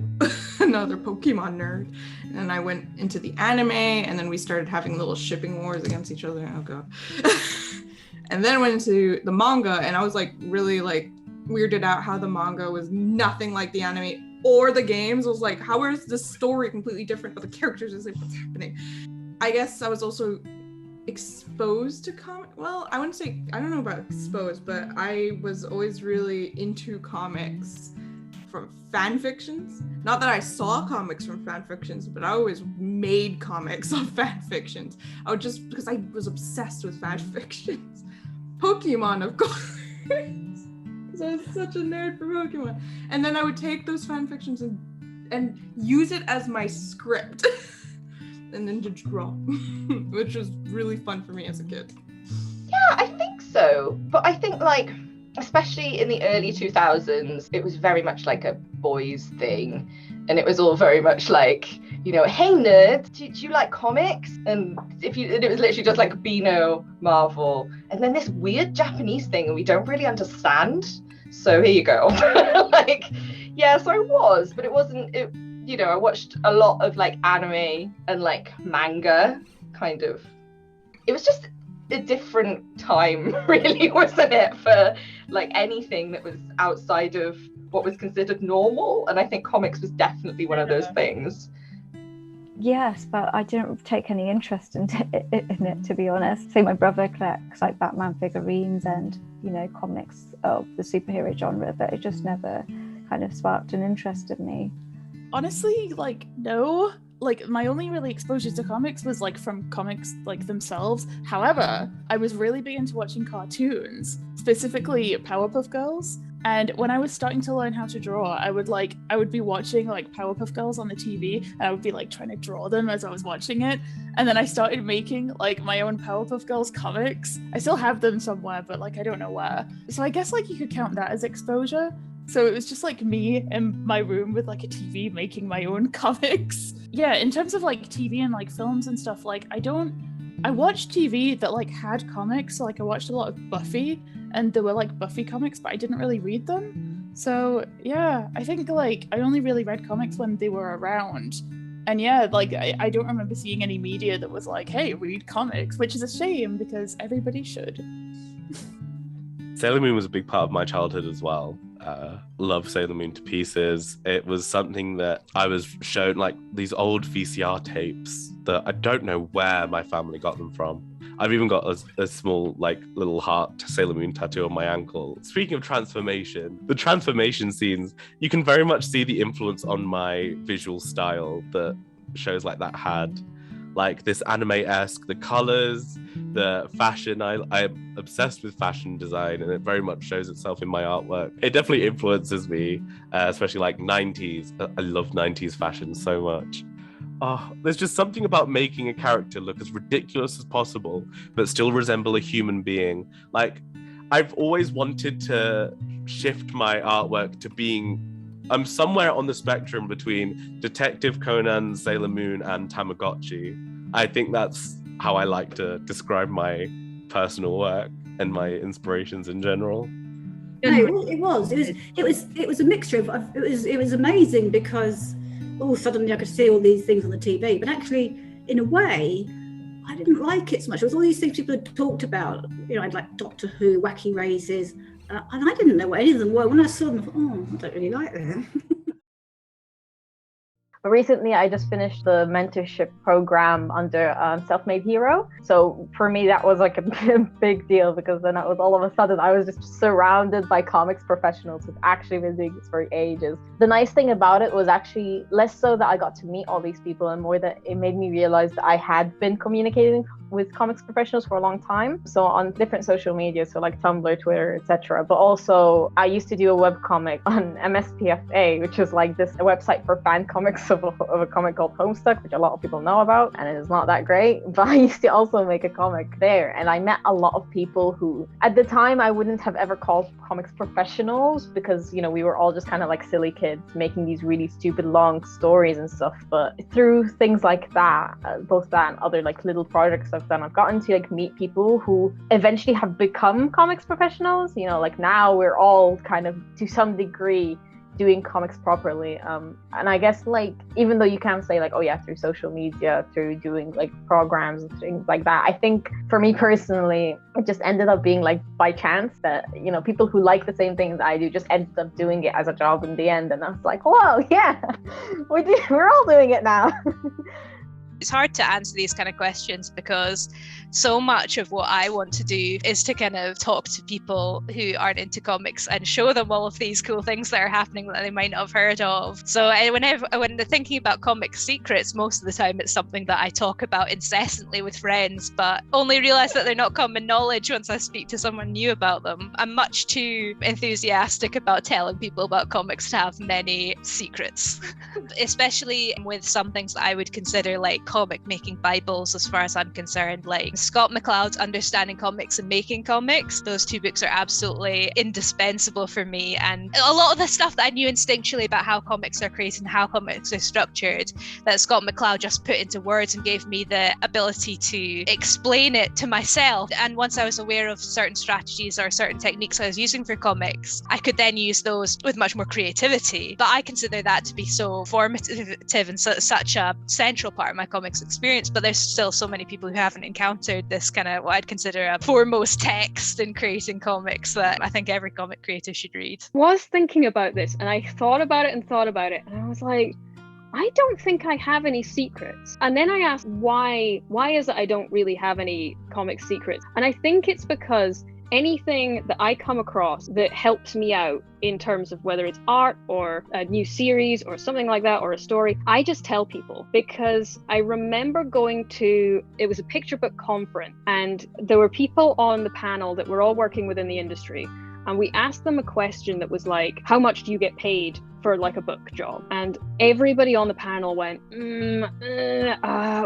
another Pokemon nerd. And I went into the anime, and then we started having little shipping wars against each other. Oh God. And then I went into the manga, and I was like really like weirded out how the manga was nothing like the anime or the games. I was like, how is this story completely different, but the characters is like, what's happening? I guess I was also exposed to comic. Well, I wouldn't say, I don't know about exposed, but I was always really into comics from fan fictions. Not that I saw comics from fan fictions, but I always made comics of fan fictions. I would just, because I was obsessed with fan fictions. Pokemon, of course, because I was such a nerd for Pokemon. And then I would take those fan fictions and use it as my script. And then to draw, which was really fun for me as a kid. Yeah, I think so. But I think like, especially in the early 2000s, it was very much like a boys thing. and it was all very much like, you know, hey nerd, do you like comics? And it was literally just like Beano, Marvel, and then this weird Japanese thing and we don't really understand. So here you go. Like, yeah, so I was, but it wasn't. You know, I watched a lot of like anime and like manga, kind of. It was just a different time, really, wasn't it, for like anything that was outside of what was considered normal? And I think comics was definitely one of those things. Yes, but I didn't take any interest in it, to be honest. So my brother collects like Batman figurines and, you know, comics of the superhero genre, but it just never kind of sparked an interest in me. Honestly, like, no. Like, my only really exposure to comics was like from comics like themselves. However, I was really big into watching cartoons, specifically Powerpuff Girls. And when I was starting to learn how to draw, I would be watching like Powerpuff Girls on the TV, and I would be like trying to draw them as I was watching it. And then I started making like my own Powerpuff Girls comics. I still have them somewhere, but like I don't know where. So I guess like you could count that as exposure. So it was just like me in my room with like a TV making my own comics. Yeah, in terms of like TV and like films and stuff, like I watched TV that like had comics. So, like I watched a lot of Buffy, and there were like Buffy comics, but I didn't really read them. So yeah, I think like I only really read comics when they were around. And yeah, like I don't remember seeing any media that was like, hey, read comics, which is a shame because everybody should. Sailor Moon was a big part of my childhood as well. Love Sailor Moon to pieces. It was something that I was shown, like these old VCR tapes that I don't know where my family got them from. I've even got a small like little heart Sailor Moon tattoo on my ankle. Speaking of transformation, the transformation scenes, you can very much see the influence on my visual style that shows like that had. Like this anime-esque, the colors, the fashion. I'm obsessed with fashion design, and it very much shows itself in my artwork. It definitely influences me, especially like 90s. I love 90s fashion so much. Oh, there's just something about making a character look as ridiculous as possible, but still resemble a human being. Like, I've always wanted to shift my artwork to being I'm somewhere on the spectrum between Detective Conan, Sailor Moon, and Tamagotchi. I think that's how I like to describe my personal work and my inspirations in general. No, it was a mixture of it was amazing because suddenly I could see all these things on the TV, but actually in a way I didn't like it so much. It was all these things people had talked about, you know, I'd like Doctor Who, Wacky Races, and I didn't know what any of them were. When I saw them, I thought, I don't really like them. Recently, I just finished the mentorship program under Self-Made Hero. So for me, that was like a big deal because then it was all of a sudden I was just surrounded by comics professionals who've actually been doing this for ages. The nice thing about it was actually less so that I got to meet all these people and more that it made me realize that I had been communicating with comics professionals for a long time. So on different social media, so like Tumblr, Twitter, etc. But also I used to do a webcomic on MSPFA, which is like this website for fan comics of a comic called Homestuck, which a lot of people know about, and it is not that great. But I used to also make a comic there, and I met a lot of people who at the time I wouldn't have ever called comics professionals because, you know, we were all just kind of like silly kids making these really stupid long stories and stuff. But through things like that, both that and other like little projects I've done, I've gotten to like meet people who eventually have become comics professionals. You know, like now we're all kind of to some degree doing comics properly. And I guess like, even though you can't say like, oh yeah, through social media, through doing like programs and things like that, I think for me personally, it just ended up being like by chance that, you know, people who like the same things I do just ended up doing it as a job in the end. And I was like, whoa, yeah, we're all doing it now. It's hard to answer these kind of questions because so much of what I want to do is to kind of talk to people who aren't into comics and show them all of these cool things that are happening that they might not have heard of. So when they're thinking about comic secrets, most of the time it's something that I talk about incessantly with friends, but only realize that they're not common knowledge once I speak to someone new about them. I'm much too enthusiastic about telling people about comics to have many secrets, especially with some things that I would consider like comic making Bibles as far as I'm concerned, like Scott McCloud's Understanding Comics and Making Comics. Those two books are absolutely indispensable for me. And a lot of the stuff that I knew instinctually about how comics are created and how comics are structured, that Scott McCloud just put into words and gave me the ability to explain it to myself. And once I was aware of certain strategies or certain techniques I was using for comics, I could then use those with much more creativity. But I consider that to be so formative and such a central part of my comics experience. But there's still so many people who haven't encountered this kind of what I'd consider a foremost text in creating comics that I think every comic creator should read. Was thinking about this, and I thought about it, and I was like, I don't think I have any secrets. And then I asked why is it I don't really have any comic secrets? And I think it's because anything that I come across that helps me out in terms of whether it's art or a new series or something like that or a story, I just tell people. Because I remember it was a picture book conference, and there were people on the panel that were all working within the industry, and we asked them a question that was like, how much do you get paid for like a book job? And everybody on the panel went,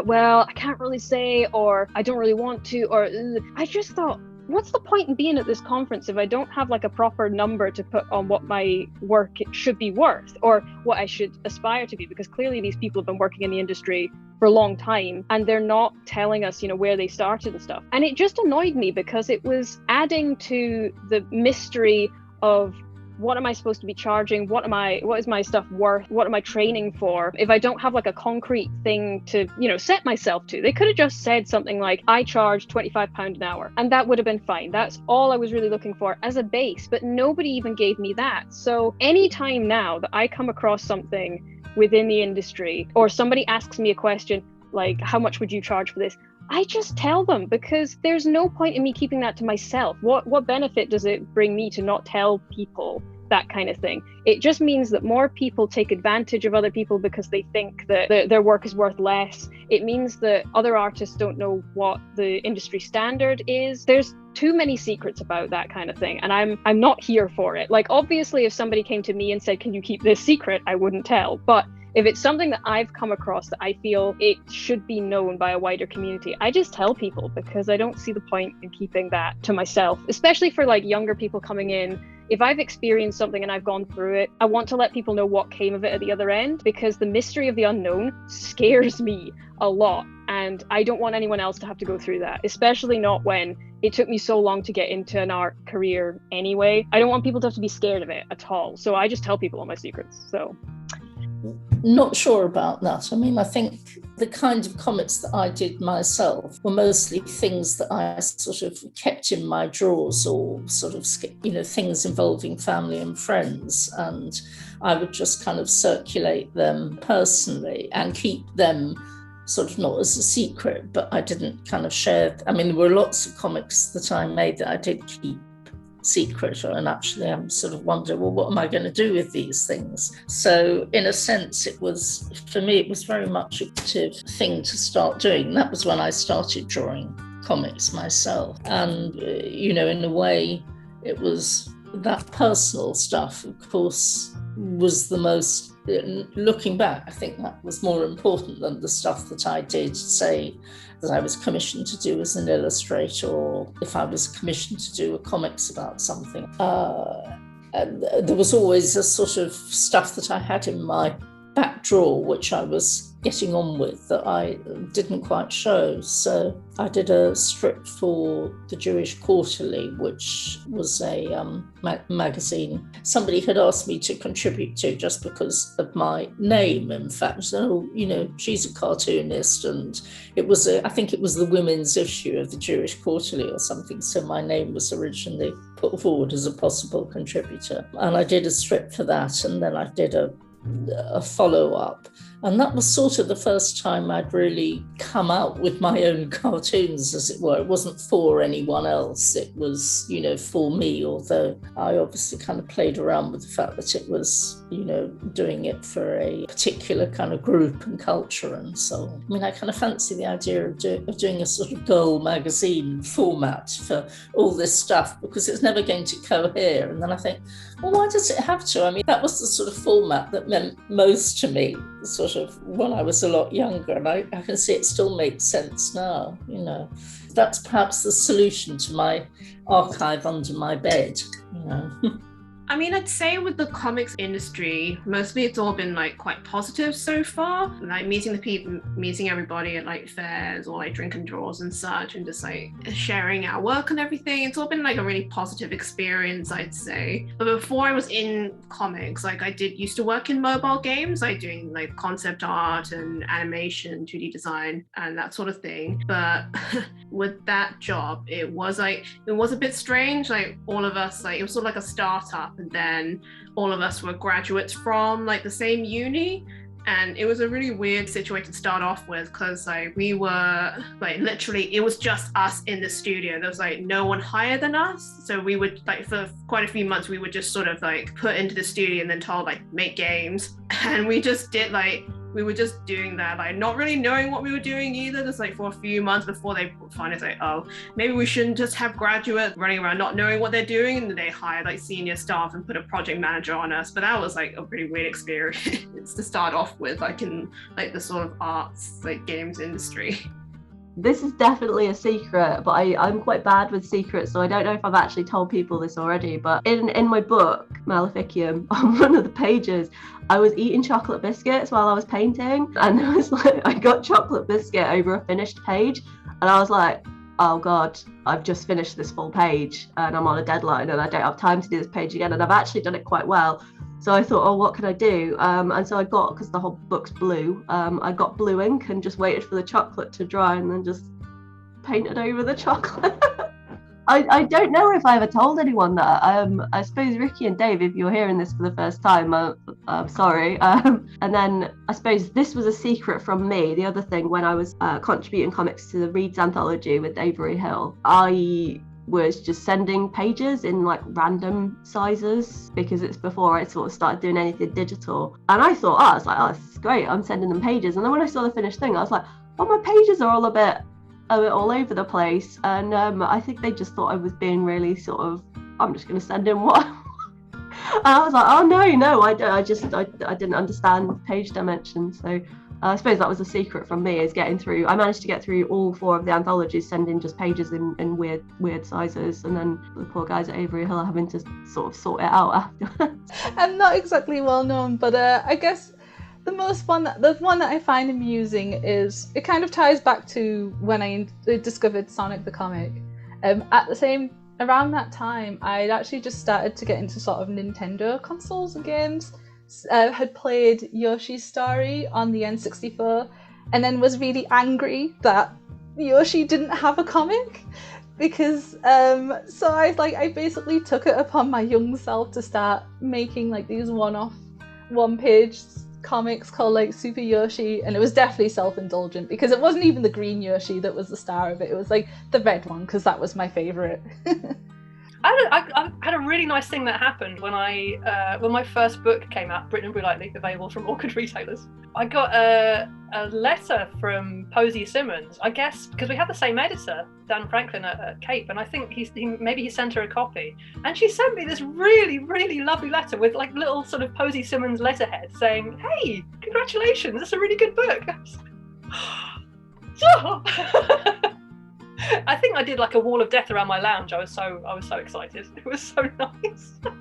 well, I can't really say, or I don't really want to, or I just thought, what's the point in being at this conference if I don't have like a proper number to put on what my work should be worth or what I should aspire to be? Because clearly these people have been working in the industry for a long time and they're not telling us, where they started and stuff. And it just annoyed me because it was adding to the mystery of, what am I supposed to be charging? What is my stuff worth? What am I training for? If I don't have like a concrete thing to, set myself to, they could have just said something like, I charge £25 an hour, and that would have been fine. That's all I was really looking for as a base, but nobody even gave me that. So anytime now that I come across something within the industry, or somebody asks me a question like, how much would you charge for this? I just tell them, because there's no point in me keeping that to myself. What benefit does it bring me to not tell people that kind of thing? It just means that more people take advantage of other people because they think that their work is worth less. It means that other artists don't know what the industry standard is. There's too many secrets about that kind of thing, and I'm not here for it. Like, obviously, if somebody came to me and said, can you keep this secret, I wouldn't tell. But if it's something that I've come across that I feel it should be known by a wider community, I just tell people, because I don't see the point in keeping that to myself, especially for like younger people coming in. If I've experienced something and I've gone through it, I want to let people know what came of it at the other end, because the mystery of the unknown scares me a lot. And I don't want anyone else to have to go through that, especially not when it took me so long to get into an art career anyway. I don't want people to have to be scared of it at all. So I just tell people all my secrets. So. Not sure about that. I mean, I think the kind of comics that I did myself were mostly things that I sort of kept in my drawers, or sort of, things involving family and friends. And I would just kind of circulate them personally and keep them sort of not as a secret, but I didn't kind of share. I mean, there were lots of comics that I made that I did keep secret, and actually I'm sort of wondering, well, what am I going to do with these things? So in a sense, for me it was very much a creative thing to start doing. That was when I started drawing comics myself, and in a way it was that personal stuff, of course, was the most, looking back, I think that was more important than the stuff that I did, say, that I was commissioned to do as an illustrator, or if I was commissioned to do a comics about something. And there was always a sort of stuff that I had in my back drawer, which I was getting on with, that I didn't quite show. So I did a strip for the Jewish Quarterly, which was a magazine somebody had asked me to contribute to just because of my name, in fact. So, she's a cartoonist, and I think it was the women's issue of the Jewish Quarterly or something, so my name was originally put forward as a possible contributor. And I did a strip for that, and then I did a follow-up, and that was sort of the first time I'd really come out with my own cartoons, as it were. It wasn't for anyone else, it was for me, although I obviously kind of played around with the fact that it was doing it for a particular kind of group and culture and so on. I mean, I kind of fancy the idea of doing a sort of girl magazine format for all this stuff, because it's never going to cohere. And then I think, well, why does it have to? I mean, that was the sort of format that meant most to me sort of when I was a lot younger, and I can see it still makes sense now, you know. That's perhaps the solution to my archive under my bed, you know. I mean, I'd say with the comics industry, mostly it's all been like quite positive so far. Like meeting the people, meeting everybody at like fairs or like drink and draws and such, and just like sharing our work and everything. It's all been like a really positive experience, I'd say. But before I was in comics, like I used to work in mobile games, like doing like concept art and animation, 2D design and that sort of thing. But with that job, it was a bit strange. Like all of us, like it was sort of like a startup. And then all of us were graduates from like the same uni, and it was a really weird situation to start off with, because like we were like literally it was just us in the studio. There was like no one higher than us, so we would like for quite a few months we would just sort of like put into the studio and then told like make games, and we just did like we were just doing that, like not really knowing what we were doing either, just like for a few months before they finally say, oh, maybe we shouldn't just have graduates running around not knowing what they're doing, and then they hired like senior staff and put a project manager on us. But that was like a pretty weird experience to start off with, like in like the sort of arts, like games industry. This is definitely a secret, but I'm quite bad with secrets, so I don't know if I've actually told people this already, but in my book, Maleficium, on one of the pages, I was eating chocolate biscuits while I was painting, and it was like, I got chocolate biscuit over a finished page, and I was like, oh God, I've just finished this full page, and I'm on a deadline, and I don't have time to do this page again, and I've actually done it quite well. So I thought, oh, what can I do? And so I got, because the whole book's blue, I got blue ink and just waited for the chocolate to dry and then just painted over the chocolate. I don't know if I ever told anyone that. I suppose Ricky and Dave, if you're hearing this for the first time, I'm sorry. And then I suppose this was a secret from me. The other thing, when I was contributing comics to the Reads anthology with Avery Hill, I was just sending pages in like random sizes, because it's before I sort of started doing anything digital. And I thought, I was like, oh, this is great, I'm sending them pages. And then when I saw the finished thing, I was like, oh, my pages are all a bit all over the place. And I think they just thought I was being really sort of, I'm just going to send in one. And I was like, oh no, I didn't understand page dimensions. So I suppose that was a secret from me, is getting through. I managed to get through all 4 of the anthologies, sending just pages in weird sizes, and then the poor guys at Avery Hill are having to sort of sort it out after. I'm not exactly well known, but I guess the one that I find amusing is it kind of ties back to when I discovered Sonic the Comic. Around that time, I'd actually just started to get into sort of Nintendo consoles and games. Had played Yoshi's Story on the N64, and then was really angry that Yoshi didn't have a comic, because so I basically took it upon my young self to start making like these one-off one-page comics called like Super Yoshi, and it was definitely self-indulgent, because it wasn't even the green Yoshi that was the star of it, it was like the red one, because that was my favorite. I had a really nice thing that happened when my first book came out, Britain and Blue Lightning, available from all good retailers. I got a letter from Posey Simmons, I guess because we had the same editor, Dan Franklin at Cape, and I think maybe he sent her a copy, and she sent me this really, really lovely letter with like little sort of Posey Simmons letterhead saying, "Hey, congratulations, it's a really good book." I think I did like a wall of death around my lounge. I was so excited. It was so nice. But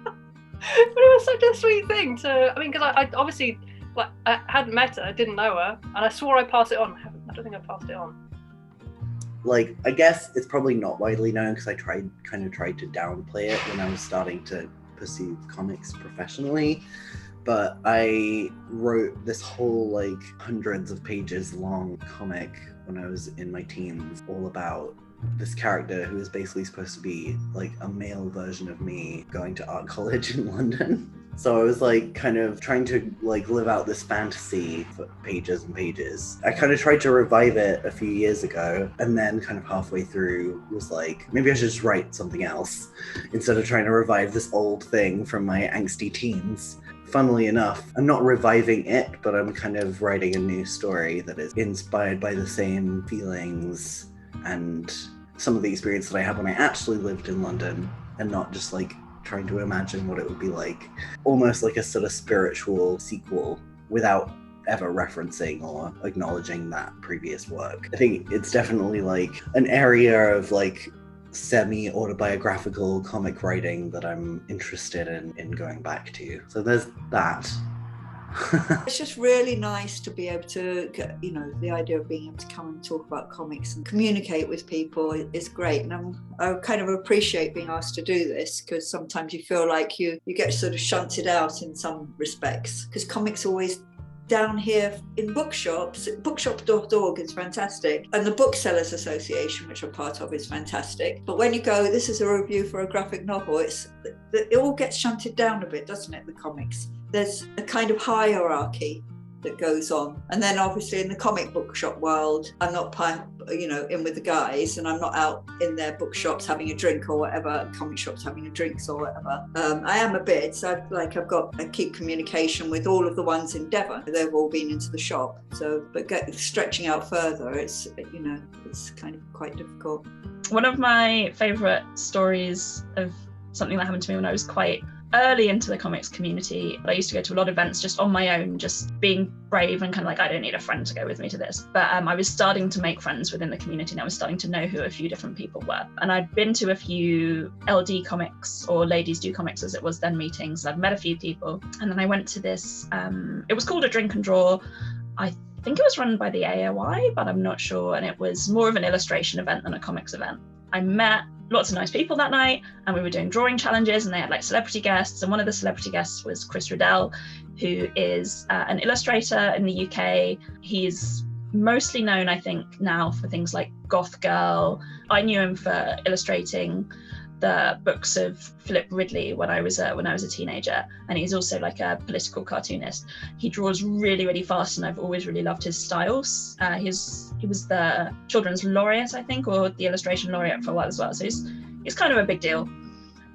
it was such a sweet thing to, I mean, because I obviously like I hadn't met her, didn't know her, and I swore I'd pass it on. I don't think I passed it on. Like, I guess it's probably not widely known, because I tried to downplay it when I was starting to pursue comics professionally. But I wrote this whole like hundreds of pages long comic when I was in my teens, all about this character who is basically supposed to be like a male version of me going to art college in London. So I was like kind of trying to like live out this fantasy for pages and pages. I kind of tried to revive it a few years ago, and then kind of halfway through was like, maybe I should just write something else instead of trying to revive this old thing from my angsty teens. Funnily enough, I'm not reviving it, but I'm kind of writing a new story that is inspired by the same feelings and some of the experience that I had when I actually lived in London, and not just like trying to imagine what it would be like. Almost like a sort of spiritual sequel without ever referencing or acknowledging that previous work. I think it's definitely like an area of like semi-autobiographical comic writing that I'm interested in going back to. So there's that. It's just really nice to be able to get, you know, the idea of being able to come and talk about comics and communicate with people is great. And I kind of appreciate being asked to do this, because sometimes you feel like you get sort of shunted out in some respects, because comics always down here in bookshops. Bookshop.org is fantastic, and the Booksellers Association, which I'm part of, is fantastic. But when you go, this is a review for a graphic novel, it all gets shunted down a bit, doesn't it, the comics? There's a kind of hierarchy that goes on. And then obviously in the comic bookshop world, I'm not, you know, in with the guys, and I'm not out in their bookshops having a drink or whatever, comic shops having a drinks or whatever. I am a bit, so I keep communication with all of the ones in Devon. They've all been into the shop. So, but stretching out further, it's, you know, it's kind of quite difficult. One of my favourite stories of something that happened to me when I was quite early into the comics community, but I used to go to a lot of events just on my own, just being brave and kind of like, I don't need a friend to go with me to this. But I was starting to make friends within the community, and I was starting to know who a few different people were. And I'd been to a few LDComics, or Ladies Do Comics as it was then, meetings. I'd met a few people, and then I went to this, it was called a Drink and Draw. I think it was run by the AOI, but I'm not sure. And it was more of an illustration event than a comics event. I met lots of nice people that night, and we were doing drawing challenges, and they had like celebrity guests, and one of the celebrity guests was Chris Riddle, who is an illustrator in the UK. He's mostly known, I think, now for things like Goth Girl. I knew him for illustrating the books of Philip Ridley when I was a teenager, and he's also like a political cartoonist. He draws really, really fast, and I've always really loved his styles. He was the children's laureate, I think, or the illustration laureate for a while as well. So he's kind of a big deal.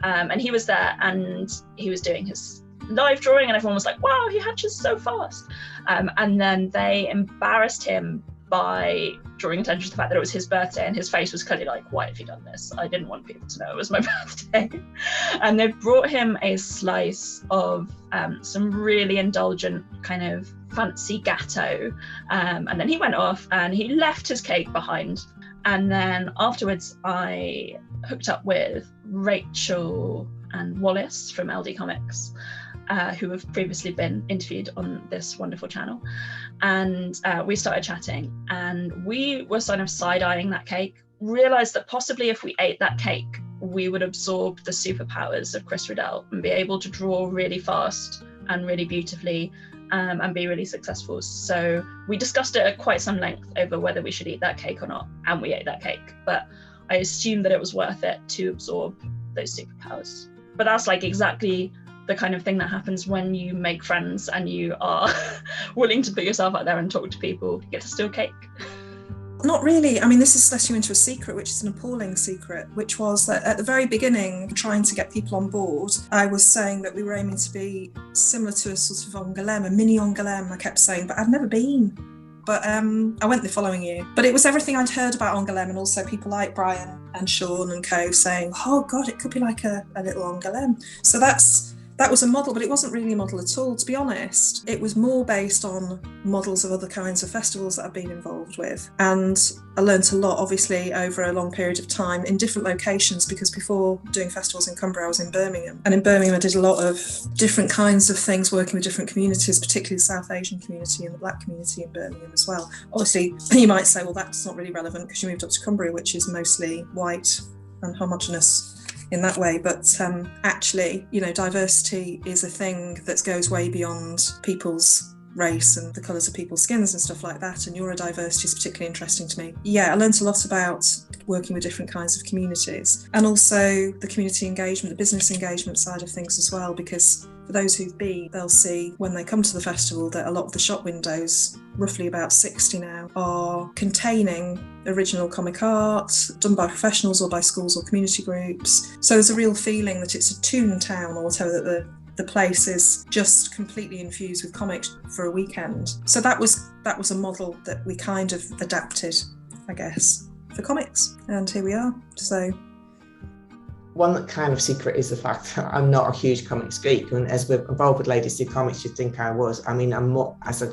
And he was there, and he was doing his live drawing, and everyone was like, "Wow, he hatches so fast!" And then they embarrassed him by drawing attention to the fact that it was his birthday, and his face was clearly like, why have you done this? I didn't want people to know it was my birthday. And they brought him a slice of some really indulgent kind of fancy gatto, and then he went off and he left his cake behind. And then afterwards I hooked up with Rachel and Wallace from LDComics, who have previously been interviewed on this wonderful channel. And we started chatting, and we were sort of side-eyeing that cake, realised that possibly if we ate that cake, we would absorb the superpowers of Chris Riddle and be able to draw really fast and really beautifully, and be really successful. So we discussed it at quite some length over whether we should eat that cake or not, and we ate that cake. But I assumed that it was worth it to absorb those superpowers. But that's like exactly the kind of thing that happens when you make friends and you are willing to put yourself out there and talk to people. You get to steal cake. Not really. I mean, this is letting you into a secret, which is an appalling secret, which was that at the very beginning, trying to get people on board, I was saying that we were aiming to be similar to a sort of Angoulême, a mini Angoulême, I kept saying, but I'd never been. But I went the following year. But it was everything I'd heard about Angoulême, and also people like Brian and Sean and co saying, oh God, it could be like a little Angoulême. So that was a model, but it wasn't really a model at all, to be honest. It was more based on models of other kinds of festivals that I've been involved with. And I learnt a lot, obviously, over a long period of time in different locations, because before doing festivals in Cumbria, I was in Birmingham. And in Birmingham, I did a lot of different kinds of things, working with different communities, particularly the South Asian community and the Black community in Birmingham as well. Obviously, you might say, well, that's not really relevant because you moved up to Cumbria, which is mostly white and homogenous in that way, but actually, you know, diversity is a thing that goes way beyond people's race and the colours of people's skins and stuff like that, and neurodiversity is particularly interesting to me. Yeah, I learnt a lot about working with different kinds of communities, and also the community engagement, the business engagement side of things as well, because for those who've been, they'll see when they come to the festival that a lot of the shop windows, roughly about 60 now, are containing original comic art done by professionals or by schools or community groups. So there's a real feeling that it's a toon town, or whatever, that the place is just completely infused with comics for a weekend. So that was a model that we kind of adapted, I guess, for comics, and here we are. So one kind of secret is the fact that I'm not a huge comics geek, and as we're involved with Ladies Do Comics, you'd think I was. I mean, I'm more, as a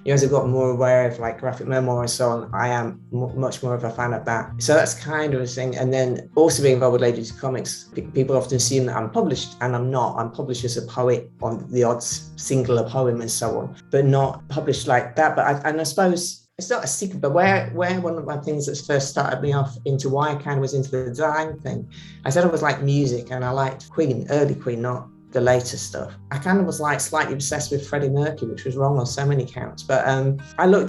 as I got more aware of like graphic memoir and so on, I am much more of a fan of that. So that's kind of a thing. And then also being involved with LDC Comics, people often assume that I'm published, and I'm not. I'm published as a poet on the odd singular poem and so on, but not published like that. But I suppose it's not a secret, but where one of my things that first started me off into why I kind of was into the design thing, I said I was like music, and I liked Queen, early Queen, not the later stuff. I kind of was like slightly obsessed with Freddie Mercury, which was wrong on so many counts. But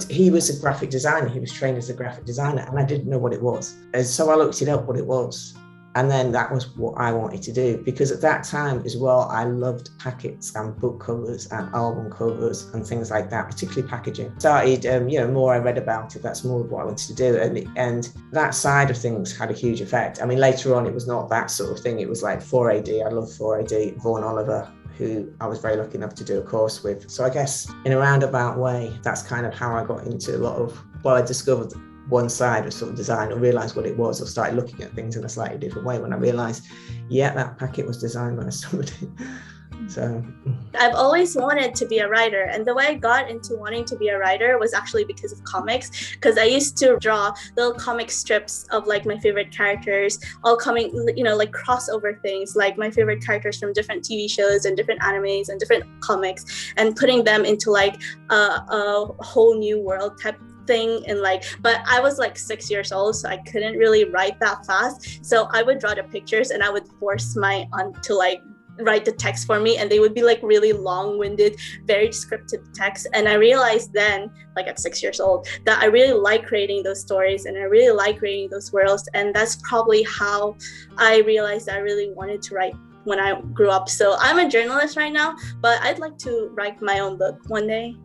he was a graphic designer. He was trained as a graphic designer, and I didn't know what it was. And so I looked it up, what it was. And then that was what I wanted to do, because at that time as well, I loved packets and book covers and album covers and things like that, particularly packaging. Started, more I read about it, that's more what I wanted to do. And that side of things had a huge effect. I mean, later on, it was not that sort of thing. It was like 4AD. I love 4AD, Vaughan Oliver, who I was very lucky enough to do a course with. So I guess in a roundabout way, that's kind of how I got into a lot of, I discovered one side of sort of design, or realised what it was, or started looking at things in a slightly different way when I realised, that packet was designed by somebody. So I've always wanted to be a writer, and the way I got into wanting to be a writer was actually because of comics, because I used to draw little comic strips of like my favorite characters, all coming, like crossover things, like my favorite characters from different TV shows and different animes and different comics, and putting them into like a whole new world type thing. And but I was like 6 years old, so I couldn't really write that fast, so I would draw the pictures and I would force my aunt to write the text for me, and they would be like really long-winded, very descriptive text. And I realized then, at 6 years old, that I really like creating those stories, and I really like creating those worlds. And that's probably how I realized I really wanted to write when I grew up. So I'm a journalist right now, but I'd like to write my own book one day.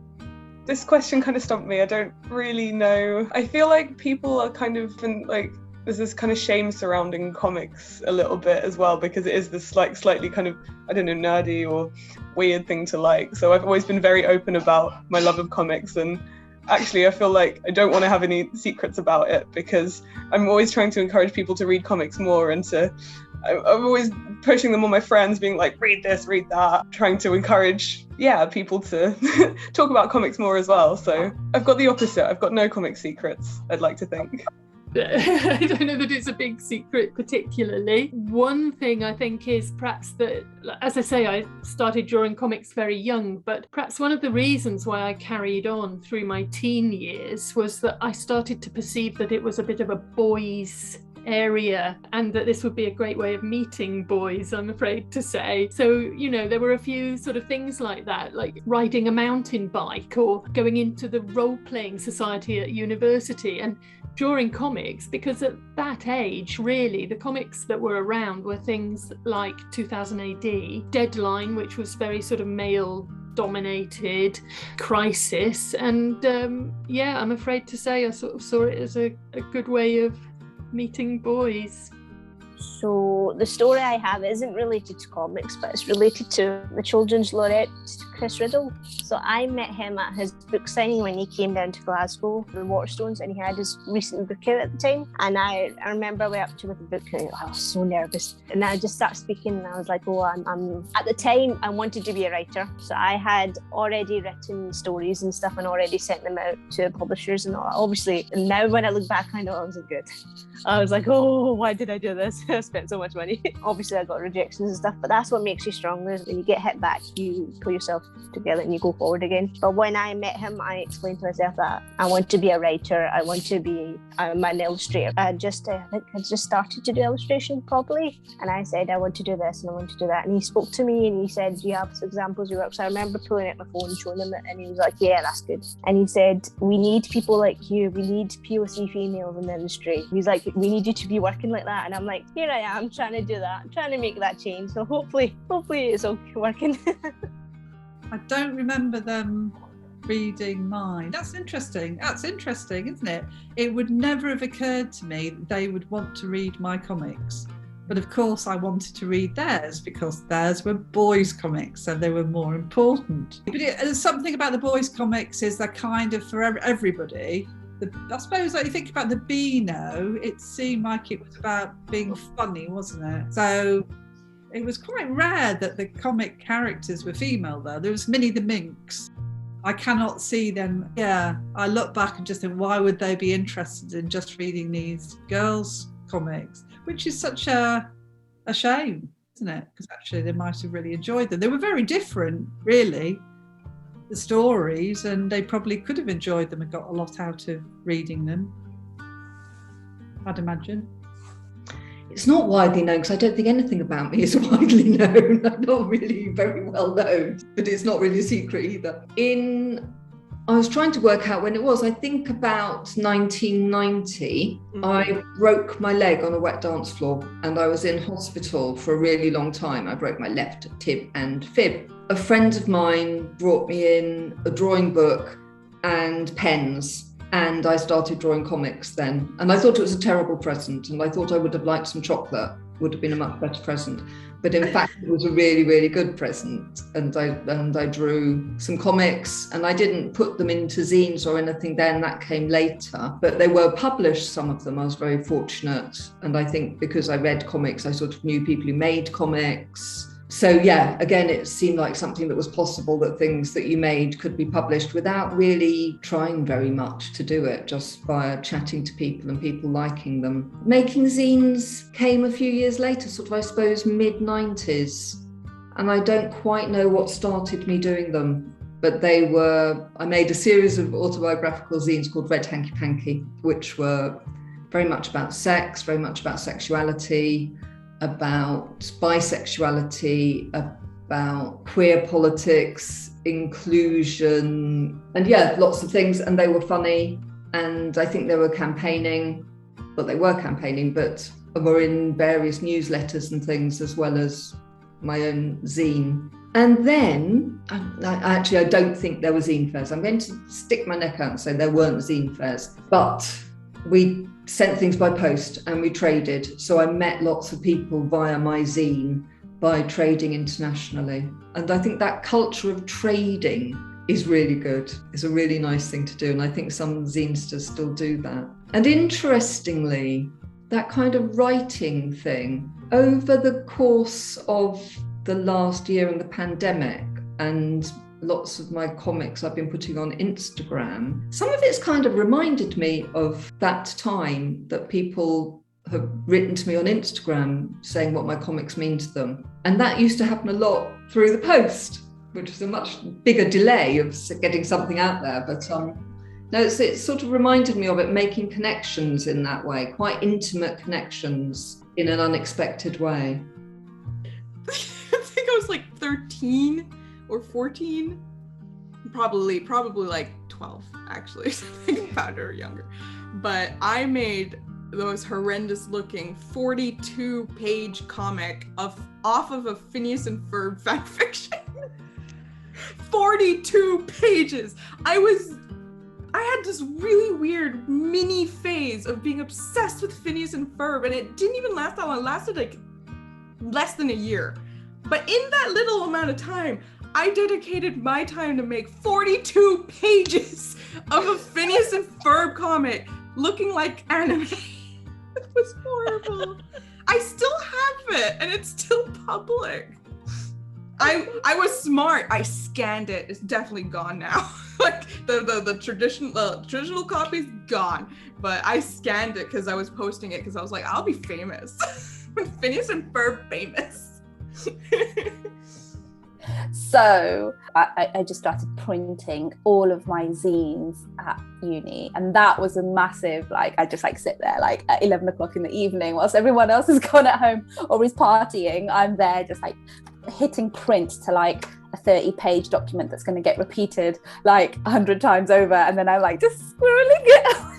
This question kind of stumped me. I don't really know. I feel like people are kind of there's this kind of shame surrounding comics a little bit as well, because it is this slightly kind of, I don't know, nerdy or weird thing to like. So I've always been very open about my love of comics, and actually I feel like I don't want to have any secrets about it, because I'm always trying to encourage people to read comics more, and I'm always pushing them on my friends, being like, read this, read that, trying to encourage people to talk about comics more as well. So I've got the opposite. I've got no comic secrets, I'd like to think. I don't know that it's a big secret particularly. One thing I think is perhaps that, as I say, I started drawing comics very young, but perhaps one of the reasons why I carried on through my teen years was that I started to perceive that it was a bit of a boys' area, and that this would be a great way of meeting boys, I'm afraid to say. So, there were a few sort of things like that, like riding a mountain bike or going into the role-playing society at university and drawing comics, because at that age, really, the comics that were around were things like 2000 AD, Deadline, which was very sort of male dominated, Crisis, and I'm afraid to say I sort of saw it as a good way of meeting boys. So the story I have isn't related to comics, but it's related to the children's Laureate, Chris Riddle. So I met him at his book signing when he came down to Glasgow, the Waterstones, and he had his recent book out at the time. And I remember I went up to him with the book, and I was so nervous. And I just started speaking, and I was like, I'm at the time I wanted to be a writer. So I had already written stories and stuff and already sent them out to publishers. And obviously, now when I look back, I know I wasn't good. I was like, why did I do this? I spent so much money. Obviously, I got rejections and stuff, but that's what makes you stronger. When you get hit back, you pull yourself together and you go forward again. But when I met him, I explained to myself that I want to be a writer. I want to be an illustrator. I think I just started to do illustration properly, and I said I want to do this and I want to do that. And he spoke to me and he said, "Do you have examples of your work?" So I remember pulling out my phone and showing him it, and he was like, "Yeah, that's good." And he said, "We need people like you. We need POC females in the industry." He's like, "We need you to be working like that." And I'm like, here I am trying to do that. I'm trying to make that change. So hopefully it's all working. I don't remember them reading mine. That's interesting, isn't it? It would never have occurred to me that they would want to read my comics. But of course I wanted to read theirs because theirs were boys' comics, so they were more important. But something about the boys' comics is they're kind of for everybody. I suppose you think about the Beano, it seemed like it was about being funny, wasn't it? So it was quite rare that the comic characters were female, though. There was Minnie the Minx. I cannot see them. Yeah, I look back and just think, why would they be interested in just reading these girls' comics? Which is such a shame, isn't it? Because actually they might have really enjoyed them. They were very different, really, the stories, and they probably could have enjoyed them and got a lot out of reading them, I'd imagine. It's not widely known because I don't think anything about me is widely known. I'm not really very well known, but it's not really a secret either. I was trying to work out when it was, I think about 1990, I broke my leg on a wet dance floor and I was in hospital for a really long time. I broke my left tib and fib. A friend of mine brought me in a drawing book and pens, and I started drawing comics then. And I thought it was a terrible present, and I thought I would have liked some chocolate, would have been a much better present. But in fact, it was a really, really good present. And I drew some comics, and I didn't put them into zines or anything then, that came later. But they were published, some of them. I was very fortunate. And I think because I read comics, I sort of knew people who made comics. So yeah, again, it seemed like something that was possible, that things that you made could be published without really trying very much to do it, just via chatting to people and people liking them. Making zines came a few years later, sort of, I suppose, mid-90s. And I don't quite know what started me doing them, but I made a series of autobiographical zines called Red Hanky Panky, which were very much about sex, very much about sexuality, about bisexuality, about queer politics, inclusion, and yeah, lots of things. And they were funny. And I think they were campaigning, but were in various newsletters and things, as well as my own zine. And then, I don't think there were zine fairs. I'm going to stick my neck out and say there weren't zine fairs, but we sent things by post and we traded. So I met lots of people via my zine by trading internationally. And I think that culture of trading is really good. It's a really nice thing to do. And I think some zinesters still do that. And interestingly, that kind of writing thing, over the course of the last year and the pandemic, and lots of my comics I've been putting on Instagram, some of it's kind of reminded me of that time that people have written to me on Instagram saying what my comics mean to them. And that used to happen a lot through the post, which is a much bigger delay of getting something out there. But no, it sort of reminded me of it, making connections in that way, quite intimate connections in an unexpected way. I think I was like 13 or 14, probably like 12 actually, something about or younger. But I made the most horrendous looking 42-page comic off of a Phineas and Ferb fanfiction. 42 pages. I had this really weird mini phase of being obsessed with Phineas and Ferb, and it didn't even last that long. It lasted like less than a year. But in that little amount of time, I dedicated my time to make 42 pages of a Phineas and Ferb comic looking like anime. It was horrible. I still have it, and it's still public. I was smart. I scanned it. It's definitely gone now. Like the traditional copy's gone, but I scanned it because I was posting it because I was like, I'll be famous. When Phineas and Ferb famous. So I just started printing all of my zines at uni, and that was a massive, like, I just like sit there like at 11 o'clock in the evening whilst everyone else is gone at home or is partying. I'm there just like hitting print to like a 30-page document that's going to get repeated like 100 times over, and then I'm like just squirreling it away.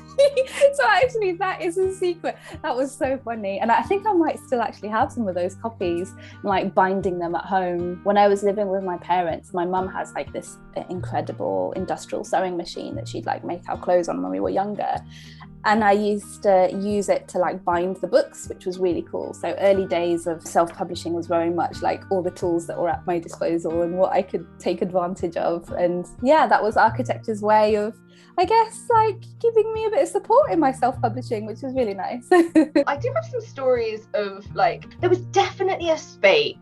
So actually that is a secret. That was so funny, and I think I might still actually have some of those copies, like binding them at home. When I was living with my parents, my mum has like this incredible industrial sewing machine that she'd like make our clothes on when we were younger, and I used to use it to like bind the books, which was really cool. So early days of self-publishing was very much like all the tools that were at my disposal and what I could take advantage of. And yeah, that was Architecture's way of, I guess, like giving me a bit of support in my self-publishing, which was really nice. I do have some stories of like, there was definitely a spate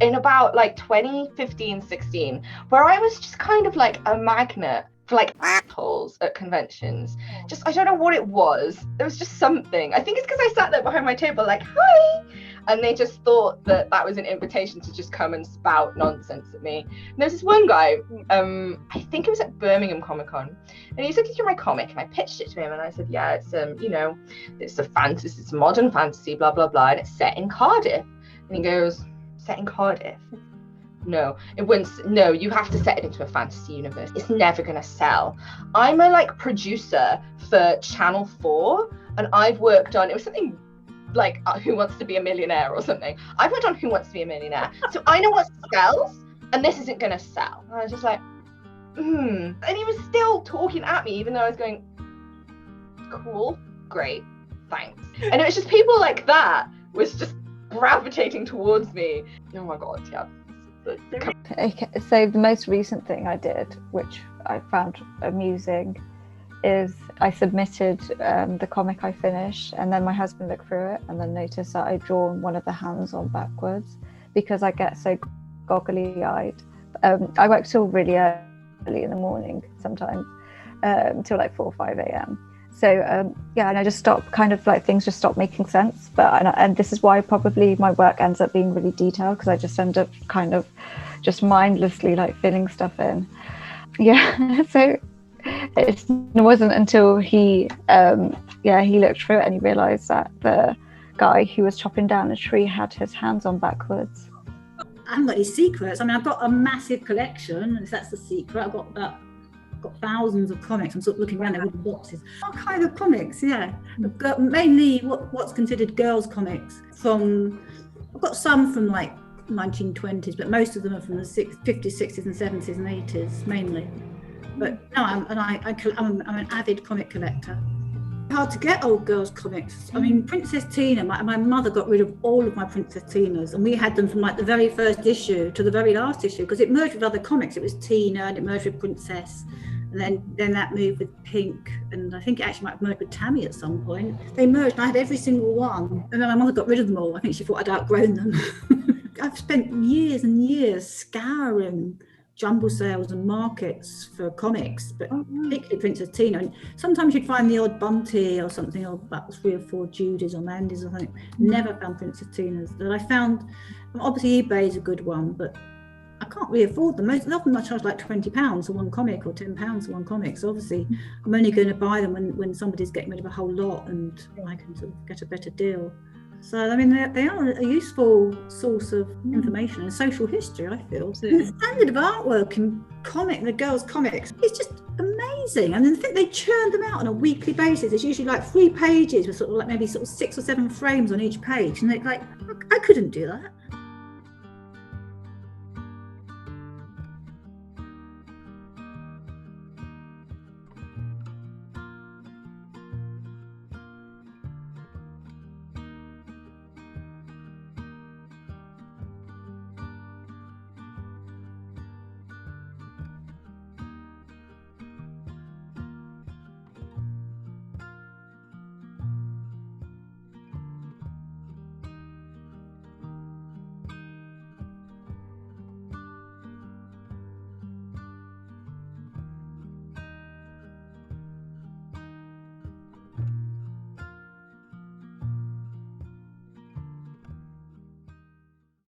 in about like 2015, 16, where I was just kind of like a magnet for like assholes at conventions. Just, I don't know what it was. There was just something. I think it's because I sat there behind my table like, hi. And they just thought that that was an invitation to just come and spout nonsense at me. And there's this one guy, I think it was at Birmingham Comic Con, and he's looking through my comic, and I pitched it to him, and I said, yeah, it's you know, it's a fantasy, it's modern fantasy, blah blah blah, and it's set in Cardiff. And he goes, set in Cardiff? No, it wouldn't. No, you have to set it into a fantasy universe. It's never gonna sell. I'm a like producer for Channel 4, and I've worked on, it was something like Who Wants to Be a Millionaire or something. I've worked on Who Wants to Be a Millionaire, so I know what sells, and this isn't gonna sell. And I was just like, and he was still talking at me, even though I was going, cool, great, thanks. And it was just people like that was just gravitating towards me. Oh my god, yeah. Okay, so the most recent thing I did, which I found amusing, is I submitted the comic I finished, and then my husband looked through it and then noticed that I'd drawn one of the hands on backwards because I get so goggly-eyed. I work till really early in the morning sometimes, till like 4 or 5 a.m. So yeah, and I just stopped, kind of like things just stopped making sense. And this is why probably my work ends up being really detailed, because I just end up kind of just mindlessly like filling stuff in. Yeah, so it wasn't until he looked through it and he realised that the guy who was chopping down a tree had his hands on backwards. I haven't got any secrets. I mean, I've got a massive collection, if that's the secret. I've got thousands of comics. I'm sort of looking around there with the boxes. All kind of comics, yeah. I've got mainly what's considered girls' comics. I've got some from like 1920s, but most of them are from the 50s, 60s, and 70s and 80s mainly. But no, I'm an avid comic collector. Hard to get old girls comics. I mean, Princess Tina, my mother got rid of all of my Princess Tinas, and we had them from like the very first issue to the very last issue, because it merged with other comics. It was Tina and it merged with Princess, and then that moved with Pink, and I think it actually might have merged with Tammy at some point. They merged and I had every single one, and then my mother got rid of them all. I think she thought I'd outgrown them. I've spent years and years scouring jumble sales and markets for comics, but particularly Princess Tina. And sometimes you'd find the odd Bunty or something, or about 3 or 4 Judys or Mandys or something. Never found Princess Tinas. That I found, obviously eBay is a good one, but I can't really afford them. Most of them I charge like £20 for one comic or £10 for one comic. So obviously I'm only going to buy them when somebody's getting rid of a whole lot and I can sort of get a better deal. So, I mean, they are a useful source of information and social history, I feel. So the standard of artwork in the girls' comics, is just amazing. And I think they churn them out on a weekly basis. It's usually like 3 pages with sort of like maybe sort of 6 or 7 frames on each page. And they're like, I couldn't do that.